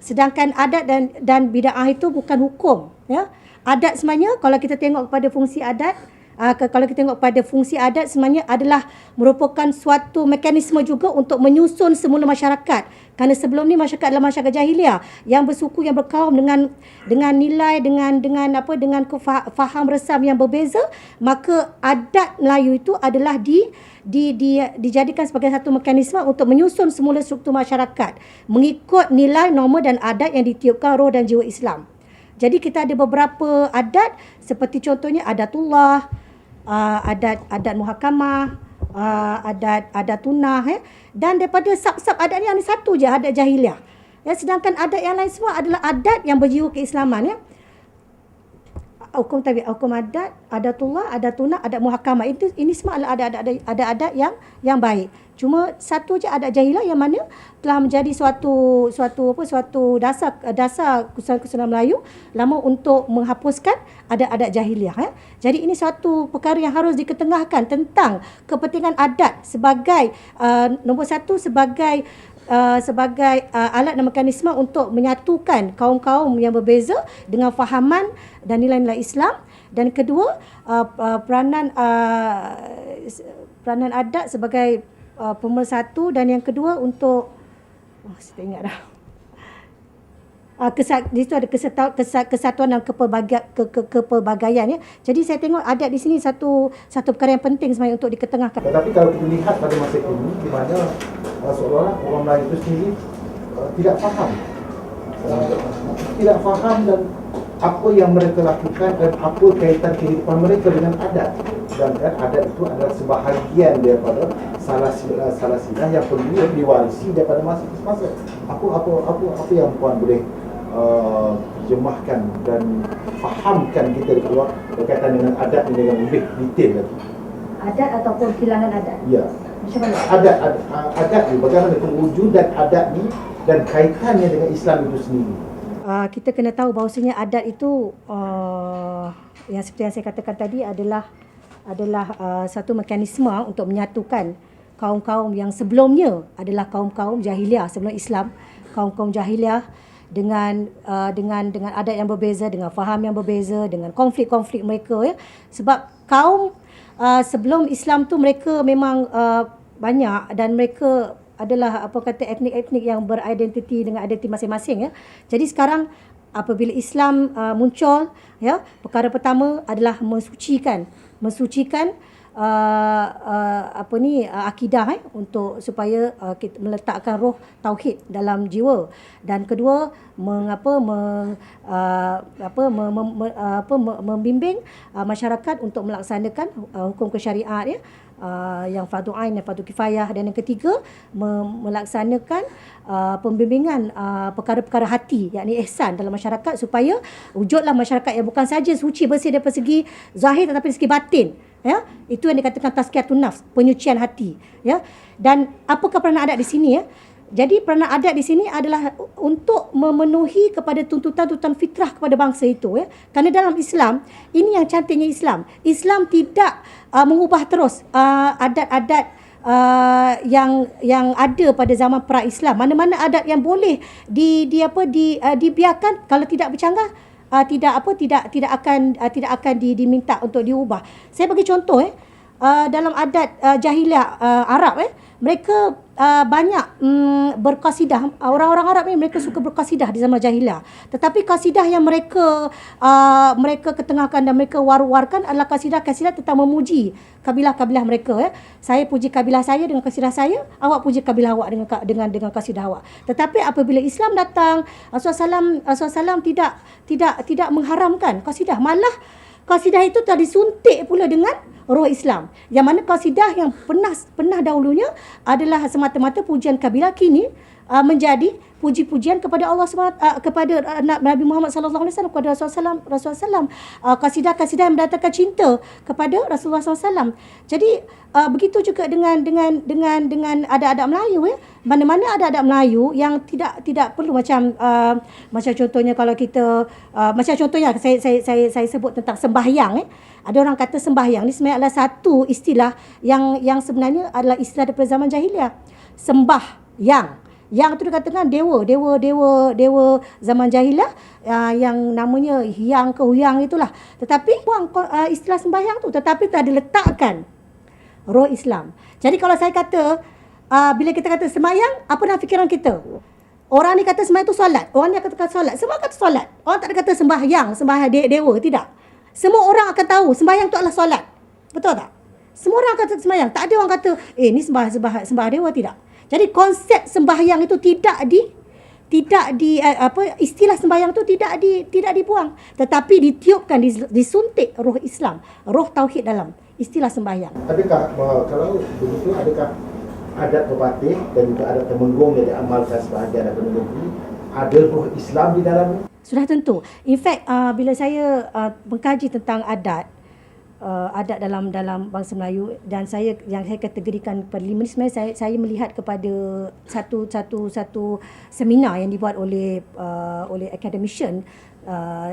Sedangkan adat dan bid'ah itu bukan hukum. Ya, adat sebenarnya kalau kita tengok kepada fungsi adat, sebenarnya adalah merupakan suatu mekanisme juga untuk menyusun semula masyarakat. Kerana sebelum ni masyarakat adalah masyarakat jahiliah yang bersuku, yang berkaum dengan nilai, dengan faham resam yang berbeza, maka adat Melayu itu adalah dijadikan sebagai satu mekanisme untuk menyusun semula struktur masyarakat mengikut nilai, norma dan adat yang ditiupkan roh dan jiwa Islam. Jadi kita ada beberapa adat, seperti contohnya adatullah, adat muhakamah, adat tunah, dan daripada sub-sub adat ni hanya satu je, adat jahiliah. Ya, sedangkan adat yang lain semua adalah adat yang berjiwa keislaman. Ya. Hukum tabiat, hukum adat, adatullah, adat tunah, adat muhakamah, ini semua adalah adat yang baik. Cuma satu je adat jahiliah yang mana telah menjadi suatu dasar kesusahan Melayu lama untuk menghapuskan adat-adat jahiliah. Jadi ini suatu perkara yang harus diketengahkan tentang kepentingan adat sebagai nombor satu, sebagai alat dan mekanisme untuk menyatukan kaum-kaum yang berbeza dengan fahaman dan nilai-nilai Islam. Dan kedua, peranan adat sebagai pemersatu, dan yang kedua untuk saya tak ingat dah. Di situ ada kesatuan dan kepelbagaian. Ya. Jadi saya tengok adat di sini satu perkara yang penting sebenarnya untuk diketengahkan. Tetapi kalau kita lihat pada masa ini, di mana seolah-olah orang Melayu itu sendiri tidak faham. Tidak faham dan apa yang mereka lakukan dan apa kaitan kehidupan mereka dengan adat. Sedangkan adat itu adalah sebahagian daripada salah silah yang perlu diwarisi daripada masa ke masa. Apa yang puan boleh terjemahkan dan fahamkan kita dekat luar berkaitan dengan adat ini dengan lebih detail lagi. Adat ataupun bilangan adat? Ya. Macam mana? Adat ni, bagaimana kewujudan adat ni dan kaitannya dengan Islam itu sendiri. Kita kena tahu bahawasanya adat itu yang seperti yang saya katakan tadi adalah satu mekanisme untuk menyatukan kaum-kaum yang sebelumnya adalah kaum-kaum jahiliah sebelum Islam, kaum-kaum jahiliah dengan adat yang berbeza, dengan faham yang berbeza, dengan konflik-konflik mereka, ya. Sebab kaum sebelum Islam tu mereka memang banyak dan mereka adalah etnik-etnik yang beridentiti dengan identiti masing-masing, ya. Jadi sekarang apabila Islam muncul, ya, perkara pertama adalah mensucikan akidah, untuk supaya kita meletakkan roh tauhid dalam jiwa, dan kedua membimbing masyarakat untuk melaksanakan hukum kesyariat, ya, yang fardu ain dan fardu kifayah, dan yang ketiga melaksanakan pembimbingan perkara-perkara hati, yakni ihsan dalam masyarakat, supaya wujudlah masyarakat yang bukan saja suci bersih daripada segi zahir tetapi dari segi batin, ya. Itu yang dikatakan tazkiyatun nafs, penyucian hati, ya. Dan apakah peranan adat di sini, ya? Jadi peranan adat di sini adalah untuk memenuhi kepada tuntutan-tuntutan fitrah kepada bangsa itu, ya. Kerana dalam Islam, ini yang cantiknya Islam. Islam tidak mengubah terus adat-adat yang ada pada zaman pra-Islam. Mana-mana adat yang boleh dibiarkan kalau tidak bercanggah, tidak akan diminta untuk diubah. Saya bagi contoh, dalam adat jahiliah Arab, mereka banyak berkasidah. Orang-orang Arab ni mereka suka berkasidah di zaman jahiliah. Tetapi kasidah yang mereka ketengahkan dan mereka war-warkan adalah kasidah-kasidah tentang memuji kabilah-kabilah mereka, ya. Saya puji kabilah saya dengan kasidah saya, awak puji kabilah awak dengan kasidah awak. Tetapi apabila Islam datang, Rasulullah SAW tidak mengharamkan kasidah, malah kasidah itu telah disuntik pula dengan roh Islam. Yang mana kasidah yang pernah dahulunya adalah semata-mata pujian kabilah, kini menjadi puji-pujian kepada Allah kepada Nabi Muhammad sallallahu alaihi wasallam, kepada Rasulullah SAW. Kasidah-kasidah yang mendatangkan cinta kepada Rasulullah SAW. Jadi begitu juga dengan adat-adat Melayu, ya. Mana-mana adat-adat Melayu yang tidak perlu macam contohnya kalau kita macam contohnya saya sebut tentang sembahyang, Ada orang kata sembahyang ni sebenarnya adalah satu istilah yang sebenarnya adalah istilah daripada zaman jahiliah. Sembahyang. Yang itu dikatakan dewa zaman jahiliah yang namanya Hyang ke Huyang itulah. Tetapi buang istilah sembahyang tu, tetapi tak diletakkan roh Islam. Jadi kalau saya kata bila kita kata sembahyang, apa dalam fikiran kita? Orang ni kata sembahyang tu solat, orang ni kata solat, semua kata solat. Orang tak ada kata sembahyang dewa, tidak. Semua orang akan tahu sembahyang tu adalah solat. Betul tak? Semua orang kata sembahyang. Tak ada orang kata ni sembah dewa, tidak. Jadi konsep sembahyang itu istilah sembahyang itu tidak dibuang, tetapi ditiupkan, disuntik roh Islam, roh tauhid dalam istilah sembahyang. Adakah kalau begitu, adakah adat pepatih dan juga adat temenggung yang diamalkan sebahagian adat negeri ada roh Islam di dalamnya? Sudah tentu. In fact, bila saya mengkaji tentang adat dalam bangsa Melayu, dan yang saya kategorikan kepada 5 ni, sebenarnya saya melihat kepada satu seminar yang dibuat oleh academician.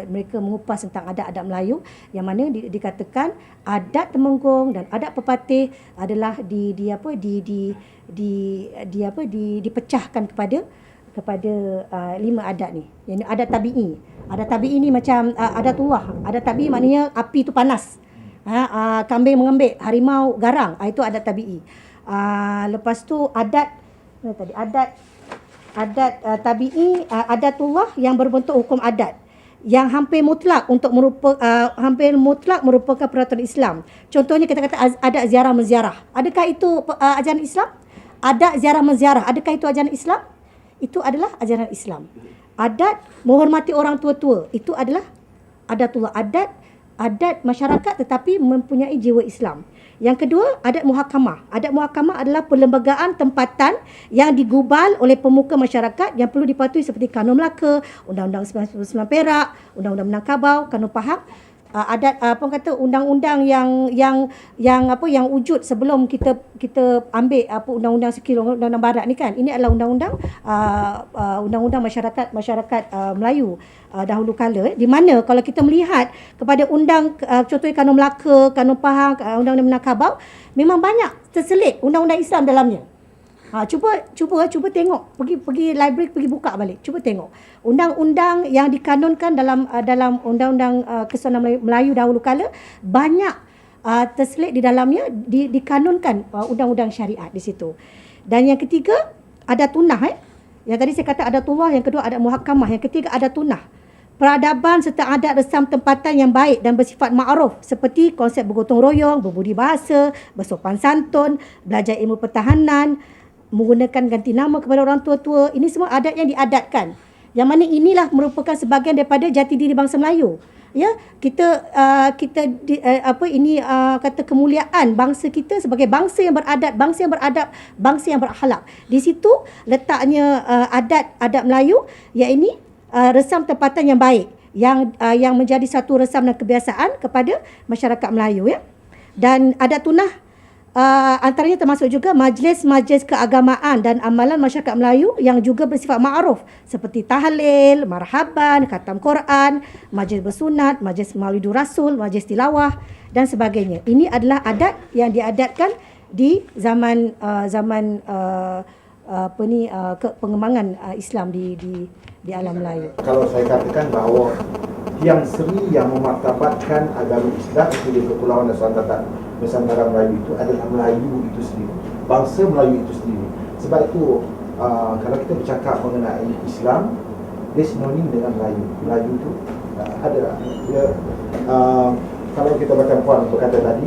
Mereka mengupas tentang adat-adat Melayu yang mana dikatakan adat temenggung dan adat pepatih adalah dipecahkan kepada 5 adat ni. Yang adat tabi'i. Adat tabi'i ni macam adatullah. Adat tabi'i maknanya api tu panas. Kambing mengembik, harimau garang. Itu adat tabi'i. Lepas tu adat tabi'i, adatullah yang berbentuk hukum adat, yang hampir mutlak merupakan peraturan Islam. Contohnya kita kata adat ziarah menziarah. Adakah itu ajaran Islam? Adat ziarah menziarah, adakah itu ajaran Islam? Itu adalah ajaran Islam. Adat menghormati orang tua-tua, itu adalah adatullah. Adat adat masyarakat tetapi mempunyai jiwa Islam. Yang kedua, adat muhakamah. Adat muhakamah adalah perlembagaan tempatan yang digubal oleh pemuka masyarakat yang perlu dipatuhi seperti Kanun Melaka, Undang-Undang 99 Perak, Undang-Undang Minangkabau, Kanun Pahang. Adat apa kata undang-undang yang wujud sebelum kita ambil undang-undang sekilo undang-undang barat ni kan. Ini adalah undang-undang masyarakat Melayu dahulu kala, di mana kalau kita melihat kepada contohnya Kanun Melaka, Kanun Pahang, Undang-Undang Minangkabau, memang banyak terselit undang-undang Islam dalamnya. Cuba tengok, pergi library, pergi buka balik, cuba tengok undang-undang yang dikanunkan dalam undang-undang Kesusanan Melayu dahulu kala, banyak terselit di dalamnya dikanunkan undang-undang syariat di situ. Dan yang ketiga, adat tunah. Yang tadi saya kata adatullah, yang kedua adat muhakamah, yang ketiga adat tunah. Peradaban serta adat resam tempatan yang baik dan bersifat ma'ruf seperti konsep bergotong royong, berbudi bahasa, bersopan santun, belajar ilmu pertahanan, menggunakan ganti nama kepada orang tua-tua. Ini semua adat yang diadatkan, yang mana inilah merupakan sebahagian daripada jati diri bangsa Melayu. Ya, kata kemuliaan bangsa kita sebagai bangsa yang beradab, bangsa yang berakhlak. Di situ letaknya adat Melayu, iaitu resam tempatan yang baik, yang menjadi satu resam dan kebiasaan kepada masyarakat Melayu, ya. Dan adat tunah antaranya termasuk juga majlis-majlis keagamaan dan amalan masyarakat Melayu yang juga bersifat ma'ruf seperti tahlil, marhaban, khatam Quran, majlis bersunat, majlis maulidur rasul, majlis tilawah dan sebagainya. Ini adalah adat yang diadatkan di zaman pengembangan Islam di alam Melayu. Kalau saya katakan bahawa Tiang Seri yang memartabatkan agama Islam itu di Kepulauan Nusantara Melayu itu adalah Melayu itu sendiri, bangsa Melayu itu sendiri. Sebab itu kalau kita bercakap mengenai Islam, dia sinonim dengan Melayu. Melayu itu ada dia, kalau kita baca puan berkata tadi,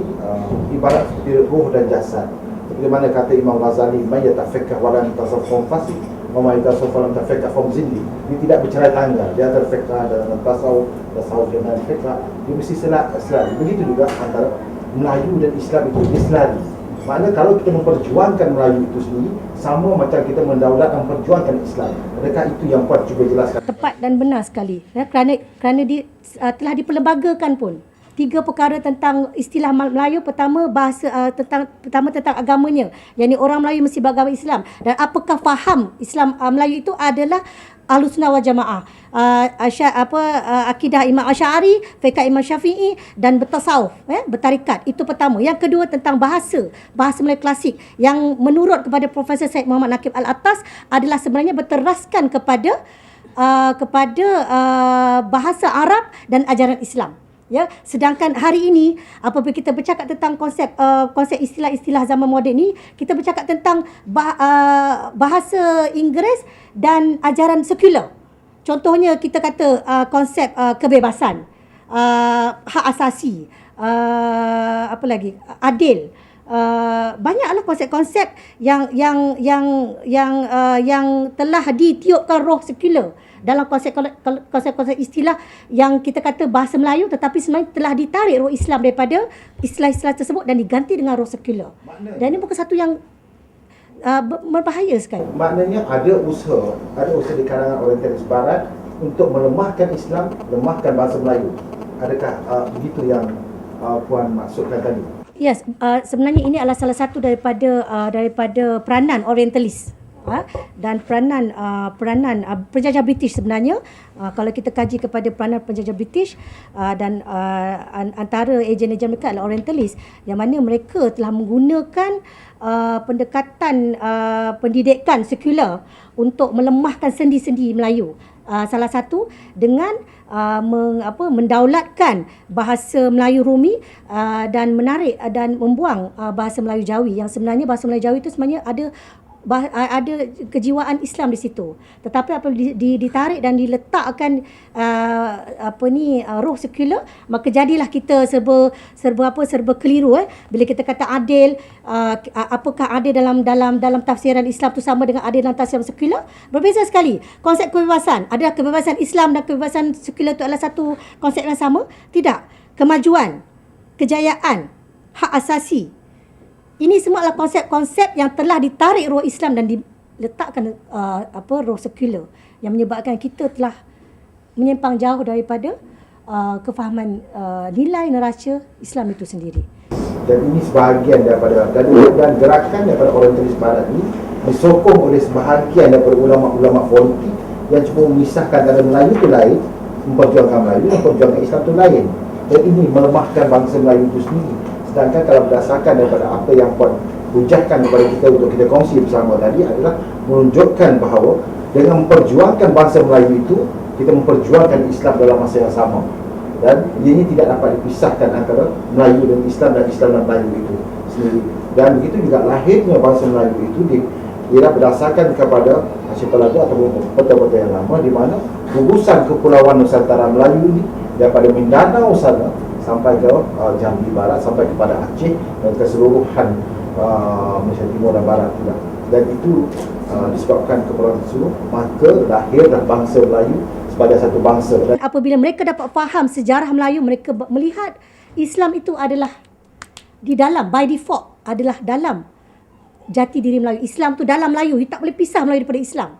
ibarat seperti roh dan jasad. Seperti mana kata Imam Ghazali, "Man yatafakkah wa lam yatasawwaf fasih, wa man yatasawwaf wa lam tafakkah fa muzilli." Dia tidak bercerai tangga, dia ada fiqh dalam tasawuf dan fiqh, dia mesti selari. Begitu juga antara Melayu dan Islam itu selari. Maknanya kalau kita memperjuangkan Melayu itu sendiri, sama macam kita mendaulat dan memperjuangkan Islam. Adakah itu yang Puan cuba jelaskan? Tepat dan benar sekali. Kerana telah diperlembagakan pun 3 perkara tentang istilah Melayu. Pertama, tentang agamanya, yakni orang Melayu mesti beragama Islam. Dan apakah faham Islam Melayu itu adalah Ahlussunnah wal Jamaah, akidah Imam Asy'ari, fiqh Imam Syafi'i dan bertasawuf, bertarikat. Itu pertama. Yang kedua tentang bahasa Melayu klasik yang menurut kepada Profesor Syed Muhammad Nakib Al-Attas adalah sebenarnya berteraskan kepada bahasa Arab dan ajaran Islam. Ya, sedangkan hari ini apabila kita bercakap tentang konsep istilah-istilah zaman moden ni, kita bercakap tentang bahasa Inggeris dan ajaran sekular. Contohnya kita kata konsep kebebasan, hak asasi, apa lagi, adil. Banyaklah konsep-konsep yang telah ditiupkan roh sekular dalam konsep-konsep istilah yang kita kata bahasa Melayu, tetapi sebenarnya telah ditarik roh Islam daripada istilah-istilah tersebut dan diganti dengan roh sekular. Dan ini bukan satu yang berbahaya sekali. Maknanya ada usaha di kalangan orientalis barat untuk melemahkan Islam, melemahkan bahasa Melayu. Adakah begitu yang Puan maksudkan tadi? Yes, sebenarnya ini adalah salah satu daripada peranan orientalis. Dan peranan penjajah British sebenarnya, kalau kita kaji kepada peranan penjajah British dan antara ejen-ejen mereka adalah orientalis, yang mana mereka telah menggunakan pendekatan pendidikan sekular untuk melemahkan sendi-sendi Melayu. Salah satu dengan mendaulatkan bahasa Melayu Rumi dan menarik dan membuang bahasa Melayu Jawi, yang sebenarnya bahasa Melayu Jawi itu sebenarnya ada kejiwaan Islam di situ, tetapi apabila ditarik dan diletakkan roh sekular, maka jadilah kita serba keliru. Bila kita kata adil, apakah adil dalam tafsiran Islam itu sama dengan adil dalam tafsiran sekular? Berbeza sekali. Konsep kebebasan, adakah kebebasan Islam dan kebebasan sekular itu adalah satu konsep yang sama? Tidak. kemajuan, kejayaan, hak asasi. Ini semua adalah konsep-konsep yang telah ditarik roh Islam dan diletakkan roh sekular yang menyebabkan kita telah menyimpang jauh daripada kefahaman nilai neraca Islam itu sendiri. Dan ini sebahagian daripada dan gerakan daripada orientalis barat ini disokong oleh sebahagian daripada ulama-ulama politik yang cuba memisahkan antara Melayu itu lain, memperjuangkan Melayu dan memperjuangkan Islam itu lain. Dan ini melemahkan bangsa Melayu itu sendiri. Sedangkan kalau berdasarkan daripada apa yang Puan hujahkan kepada kita untuk kita kongsi bersama tadi adalah menunjukkan bahawa dengan memperjuangkan bangsa Melayu itu, kita memperjuangkan Islam dalam masa yang sama. Dan ini tidak dapat dipisahkan antara Melayu dan Islam dan Melayu itu sendiri. Dan begitu juga lahirnya bangsa Melayu itu ia berdasarkan kepada archipelago atau peta-peta yang lama, di mana gugusan Kepulauan Nusantara Melayu ini daripada Mindanao sana sampai ke Jambi Barat, sampai kepada Aceh dan keseluruhan Malaysia Timur dan Barat juga. Dan itu disebabkan kepulauan tersebut, maka lahirlah bangsa Melayu sebagai satu bangsa. Dan apabila mereka dapat faham sejarah Melayu, mereka melihat Islam itu adalah di dalam, by default, adalah dalam jati diri Melayu. Islam tu dalam Melayu, you tak boleh pisah Melayu daripada Islam.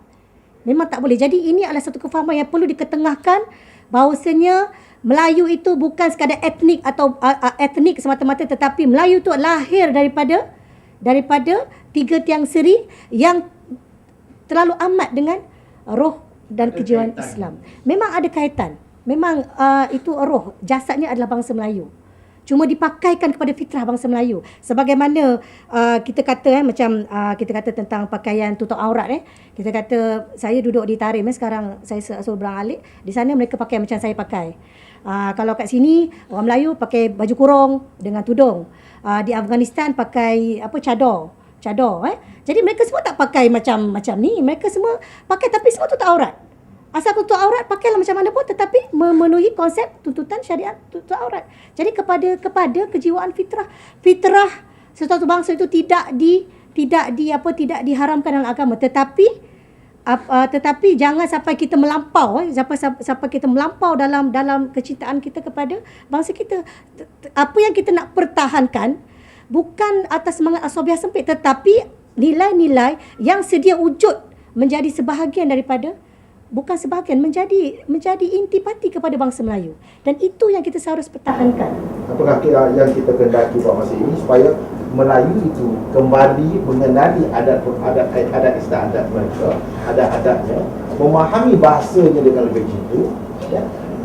Memang tak boleh. Jadi ini adalah satu kefahaman yang perlu diketengahkan, bahawasanya Melayu itu bukan sekadar etnik atau etnik semata-mata, tetapi Melayu itu lahir daripada tiga tiang seri yang terlalu amat dengan roh dan kejiwaan Islam. Memang ada kaitan. Memang itu roh, jasadnya adalah bangsa Melayu. Cuma dipakaikan kepada fitrah bangsa Melayu. Sebagaimana kita kata macam kita kata tentang pakaian tutup aurat Kita kata saya duduk di Tarim sekarang saya asal Berang Alik, di sana mereka pakai macam saya pakai. Kalau kat sini orang Melayu pakai baju kurung dengan tudung. Di Afghanistan pakai cadar. Jadi mereka semua tak pakai macam ni. Mereka semua pakai tapi semua tutup aurat. Asal tutup aurat, pakailah macam mana pun, tetapi memenuhi konsep tuntutan syariat tutup aurat. Jadi kepada kejiwaan fitrah sesuatu bangsa itu tidak diharamkan dalam agama, tetapi jangan sampai kita melampau sampai kita melampau dalam kecintaan kita kepada bangsa kita. Apa yang kita nak pertahankan bukan atas semangat asabiah sempit, tetapi nilai-nilai yang sedia wujud menjadi sebahagian daripada, bukan sebahagian, menjadi intipati kepada bangsa Melayu. Dan itu yang kita seharus pertahankan. Apakah yang kita kendaki pada masa ini supaya Melayu itu kembali mengenali adat istiadat mereka, adatnya, memahami bahasanya dengan lebih jitu,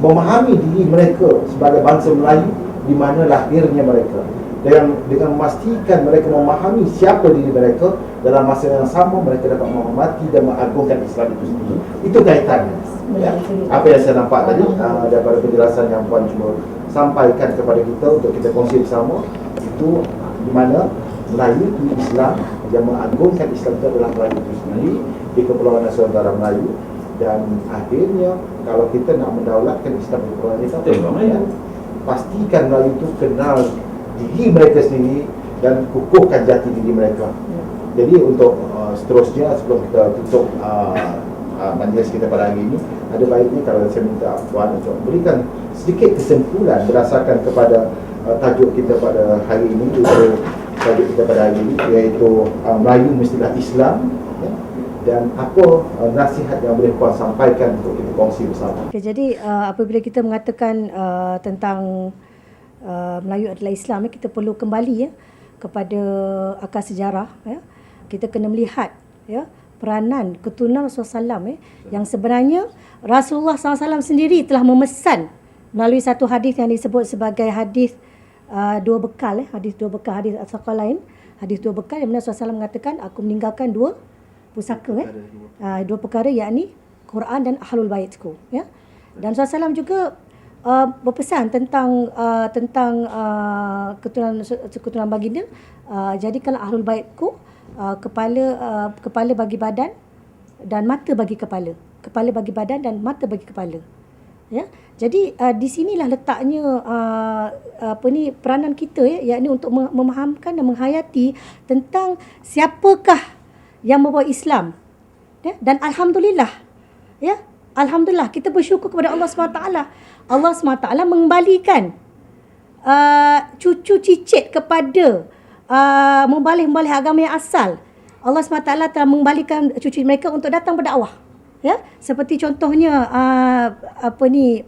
memahami diri mereka sebagai bangsa Melayu, di mana lahirnya mereka. Dengan memastikan mereka memahami siapa diri mereka, dalam masa yang sama mereka dapat menghormati dan mengagungkan Islam itu sendiri. Itu kaitannya. Apa yang saya nampak tadi daripada penjelasan yang Puan cuba sampaikan kepada kita untuk kita kongsi bersama, itu di mana Melayu itu Islam, yang mengagungkan Islam itu adalah Melayu itu sendiri di Kepulauan Nusantara Melayu. Dan akhirnya kalau kita nak mendaulatkan Islam di Kepulauan kita, pastikan Melayu itu kenal diri mereka sendiri dan kukuhkan jati diri mereka. Jadi untuk seterusnya, sebelum kita tutup majlis kita pada hari ini, ada baiknya kalau saya minta Puan untuk berikan sedikit kesimpulan berdasarkan kepada tajuk kita pada hari ini, iaitu Melayu mestilah Islam, dan apa nasihat yang boleh Puan sampaikan untuk kita kongsi bersama. Jadi apabila kita mengatakan tentang Melayu adalah Islam, kita perlu kembali kepada akar sejarah. Kita kena melihat peranan keturunan Rasulullah SAW yang sebenarnya Rasulullah SAW sendiri telah memesan melalui satu hadis yang disebut sebagai hadis dua bekal, hadis As-Saqalain, hadis dua bekal, yang mana Rasulullah SAW mengatakan, aku meninggalkan dua pusaka, dua perkara, yakni Quran dan Ahlul Baitku. Dan Rasulullah SAW juga berpesan tentang keturunan baginda, jadikanlah Ahlul Baitku kepala bagi badan dan mata bagi kepala bagi badan dan mata bagi kepala. Jadi di sinilah letaknya peranan kita, yakni untuk memahamkan dan menghayati tentang siapakah yang membawa Islam. Dan alhamdulillah, alhamdulillah kita bersyukur kepada Allah SWT. Allah SWT mengembalikan cucu cicit kepada membalih agama yang asal. Allah SWT telah mengembalikan cucu mereka untuk datang berdakwah. Ya, seperti contohnya Habib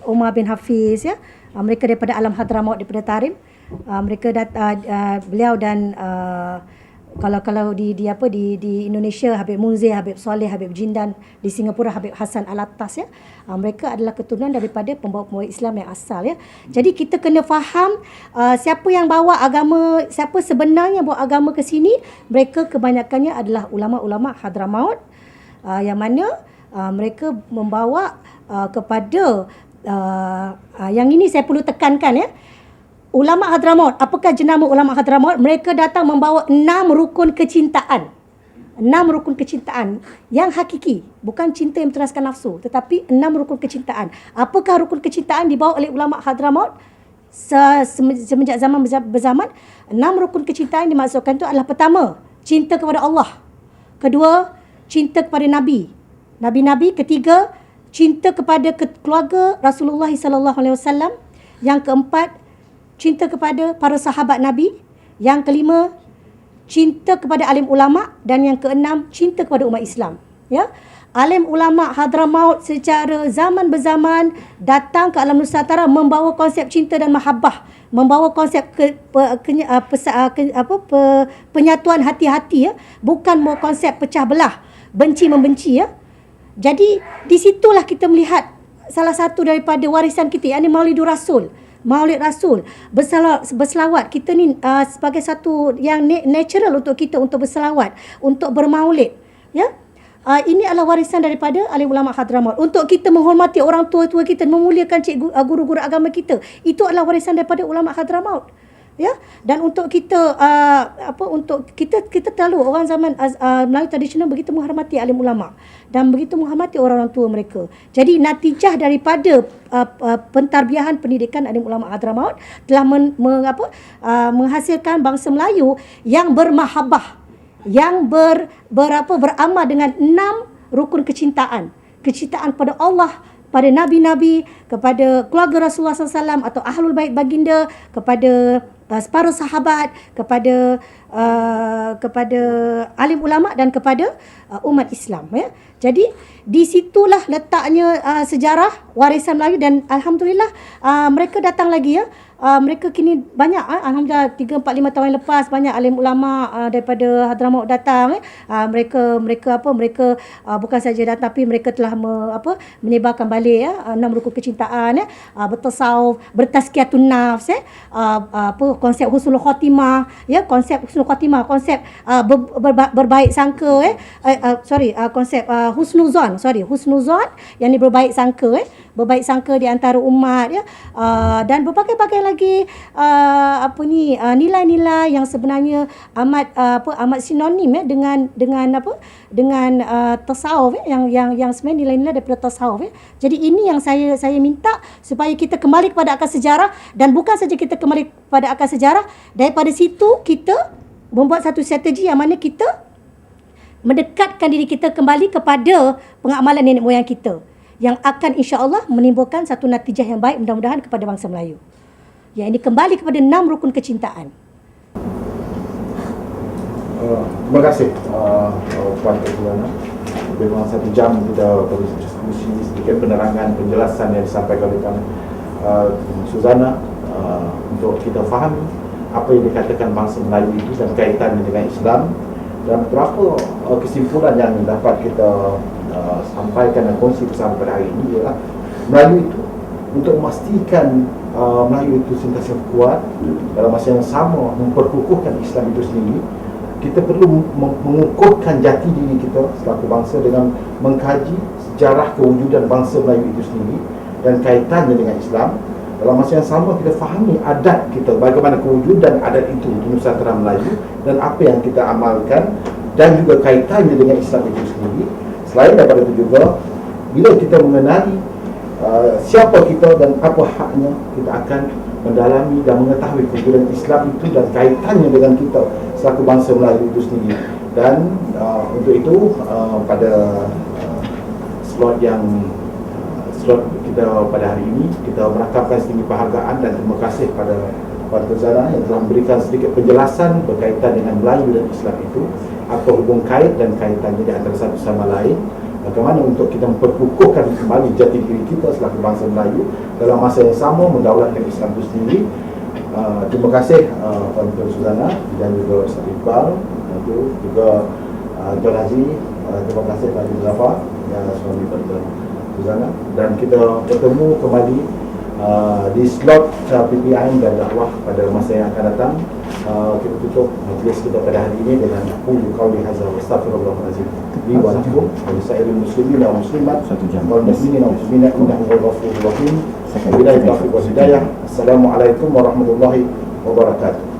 Umar bin Hafiz, ya. Mereka daripada Alam Hadramaut, daripada Tarim. Beliau dan kalau di Indonesia, Habib Munzir, Habib Soleh, Habib Jindan, di Singapura Habib Hassan Alatas, ya. Mereka adalah keturunan daripada pembawa-pembawa Islam yang asal, ya. Jadi kita kena faham siapa yang bawa agama, siapa sebenarnya bawa agama ke sini. Mereka kebanyakannya adalah ulama-ulama Hadramaut, yang mana mereka membawa kepada yang ini saya perlu tekankan, ya. Ulama Hadramaut, apakah jenama ulama Hadramaut? Mereka datang membawa 6 rukun kecintaan. 6 rukun kecintaan yang hakiki, bukan cinta yang teraskan nafsu, tetapi 6 rukun kecintaan. Apakah rukun kecintaan dibawa oleh ulama Hadramaut semenjak zaman berzaman? 6 rukun kecintaan yang dimaksudkan itu adalah: pertama, cinta kepada Allah; kedua, cinta kepada nabi-nabi; ketiga, cinta kepada keluarga Rasulullah SAW; yang keempat, cinta kepada para sahabat Nabi; yang kelima, cinta kepada alim ulama; dan yang keenam, cinta kepada umat Islam. Ya, alim ulama Hadramaut secara zaman berzaman datang ke alam Nusantara membawa konsep cinta dan mahabbah, membawa konsep penyatuan hati-hati, ya, bukan mau konsep pecah belah, benci membenci, ya. Jadi di situlah kita melihat salah satu daripada warisan kita, yakni Maulid Rasul, berselawat. Kita ni sebagai satu yang natural untuk kita untuk berselawat, untuk bermaulid, ya. Ini adalah warisan daripada alim ulama Hadramaut. Untuk kita menghormati orang tua-tua kita, memuliakan guru-guru agama kita, itu adalah warisan daripada ulama Hadramaut, ya. Dan untuk kita untuk kita terlalu orang zaman Melayu tradisional begitu menghormati alim ulama dan begitu menghormati orang-orang tua mereka. Jadi natijah daripada pentarbiahan pendidikan alim ulama Hadramaut telah menghasilkan bangsa Melayu yang bermahabbah, yang beramal dengan 6 rukun kecintaan. Kecintaan pada Allah, pada nabi-nabi, kepada keluarga Rasulullah SAW atau ahlul bait baginda, kepada separuh sahabat, kepada alim ulama dan kepada umat Islam, ya. Jadi di situlah letaknya sejarah warisan Melayu, dan alhamdulillah mereka datang lagi, ya. Mereka kini banyak, alhamdulillah 3, 4, 5 tahun yang lepas banyak alim ulama daripada Hadramaut datang, mereka bukan saja datang, tapi mereka telah menyebarkan balik, ya, 6 rukun kecintaan, ya, bertasawuf, bertazkiyatun nafs, ya, konsep husnul khatimah, ya, konsep husnul khatimah, konsep berbaik sangka, konsep husnuzon, yang ni berbaik sangka, berbaik sangka di antara umat, ya. Dan berbagai-bagai lagi nilai-nilai yang sebenarnya amat sinonim, ya, dengan tasawuf, ya, yang sebenarnya nilai-nilai daripada tasawuf, ya. Jadi ini yang saya minta supaya kita kembali kepada akar sejarah, dan bukan saja kita kembali kepada akar sejarah, daripada situ kita membuat satu strategi yang mana kita mendekatkan diri kita kembali kepada pengamalan nenek moyang kita, yang akan insya-Allah menimbulkan satu natijah yang baik mudah-mudahan kepada bangsa Melayu. Yang ini kembali kepada 6 rukun kecintaan. Terima kasih Puan Ketua. Memang 1 jam kita berdiskusi, sedikit penerangan, penjelasan yang disampaikan oleh Suzana, untuk kita faham apa yang dikatakan bangsa Melayu itu dan kaitannya dengan Islam, dan beberapa kesimpulan yang dapat kita sampaikan dan kongsi bersama pada hari ini ialah Melayu itu, untuk memastikan Melayu itu sentiasa kuat dalam masa yang sama memperkukuhkan Islam itu sendiri, kita perlu mengukuhkan jati diri kita selaku bangsa dengan mengkaji sejarah kewujudan bangsa Melayu itu sendiri dan kaitannya dengan Islam. Dalam masa yang sama kita fahami adat kita, bagaimana kewujudan adat itu di Nusantara Melayu dan apa yang kita amalkan, dan juga kaitannya dengan Islam itu sendiri. Selain daripada itu juga, bila kita mengenali siapa kita dan apa haknya, kita akan mendalami dan mengetahui kewujudan Islam itu dan kaitannya dengan kita selaku bangsa Melayu itu sendiri. Dan untuk itu pada slot slot kita pada hari ini. Kita merakamkan setinggi penghargaan dan terima kasih pada Puan Tun Suzana yang telah memberikan sedikit penjelasan berkaitan dengan Melayu dan Islam itu, apa hubung kait dan kaitannya di antara satu sama lain, bagaimana untuk kita memperkukuhkan kembali jati diri kita selaku bangsa Melayu dalam masa yang sama mendaulatkan Islam itu sendiri. Terima kasih Puan Tun Suzana dan juga Ustaz Iqbal, juga Tuan Haji. Terima kasih Pak Haji Zafar yang suami Puan Tun Suzana, dan kita bertemu kembali di slot PPIM dan dakwah pada masa yang akan datang. Kita tutup majlis kita pada hari ini dengan qulu qauli hadza wa astaghfirullahalazim li wa lakum wa lisairil muslimin wal muslimat wal mu'minin wal mu'minat innahu ghafurur rahim. Wabillahi taufiq wal hidayah. Assalamualaikum warahmatullahi wabarakatuh.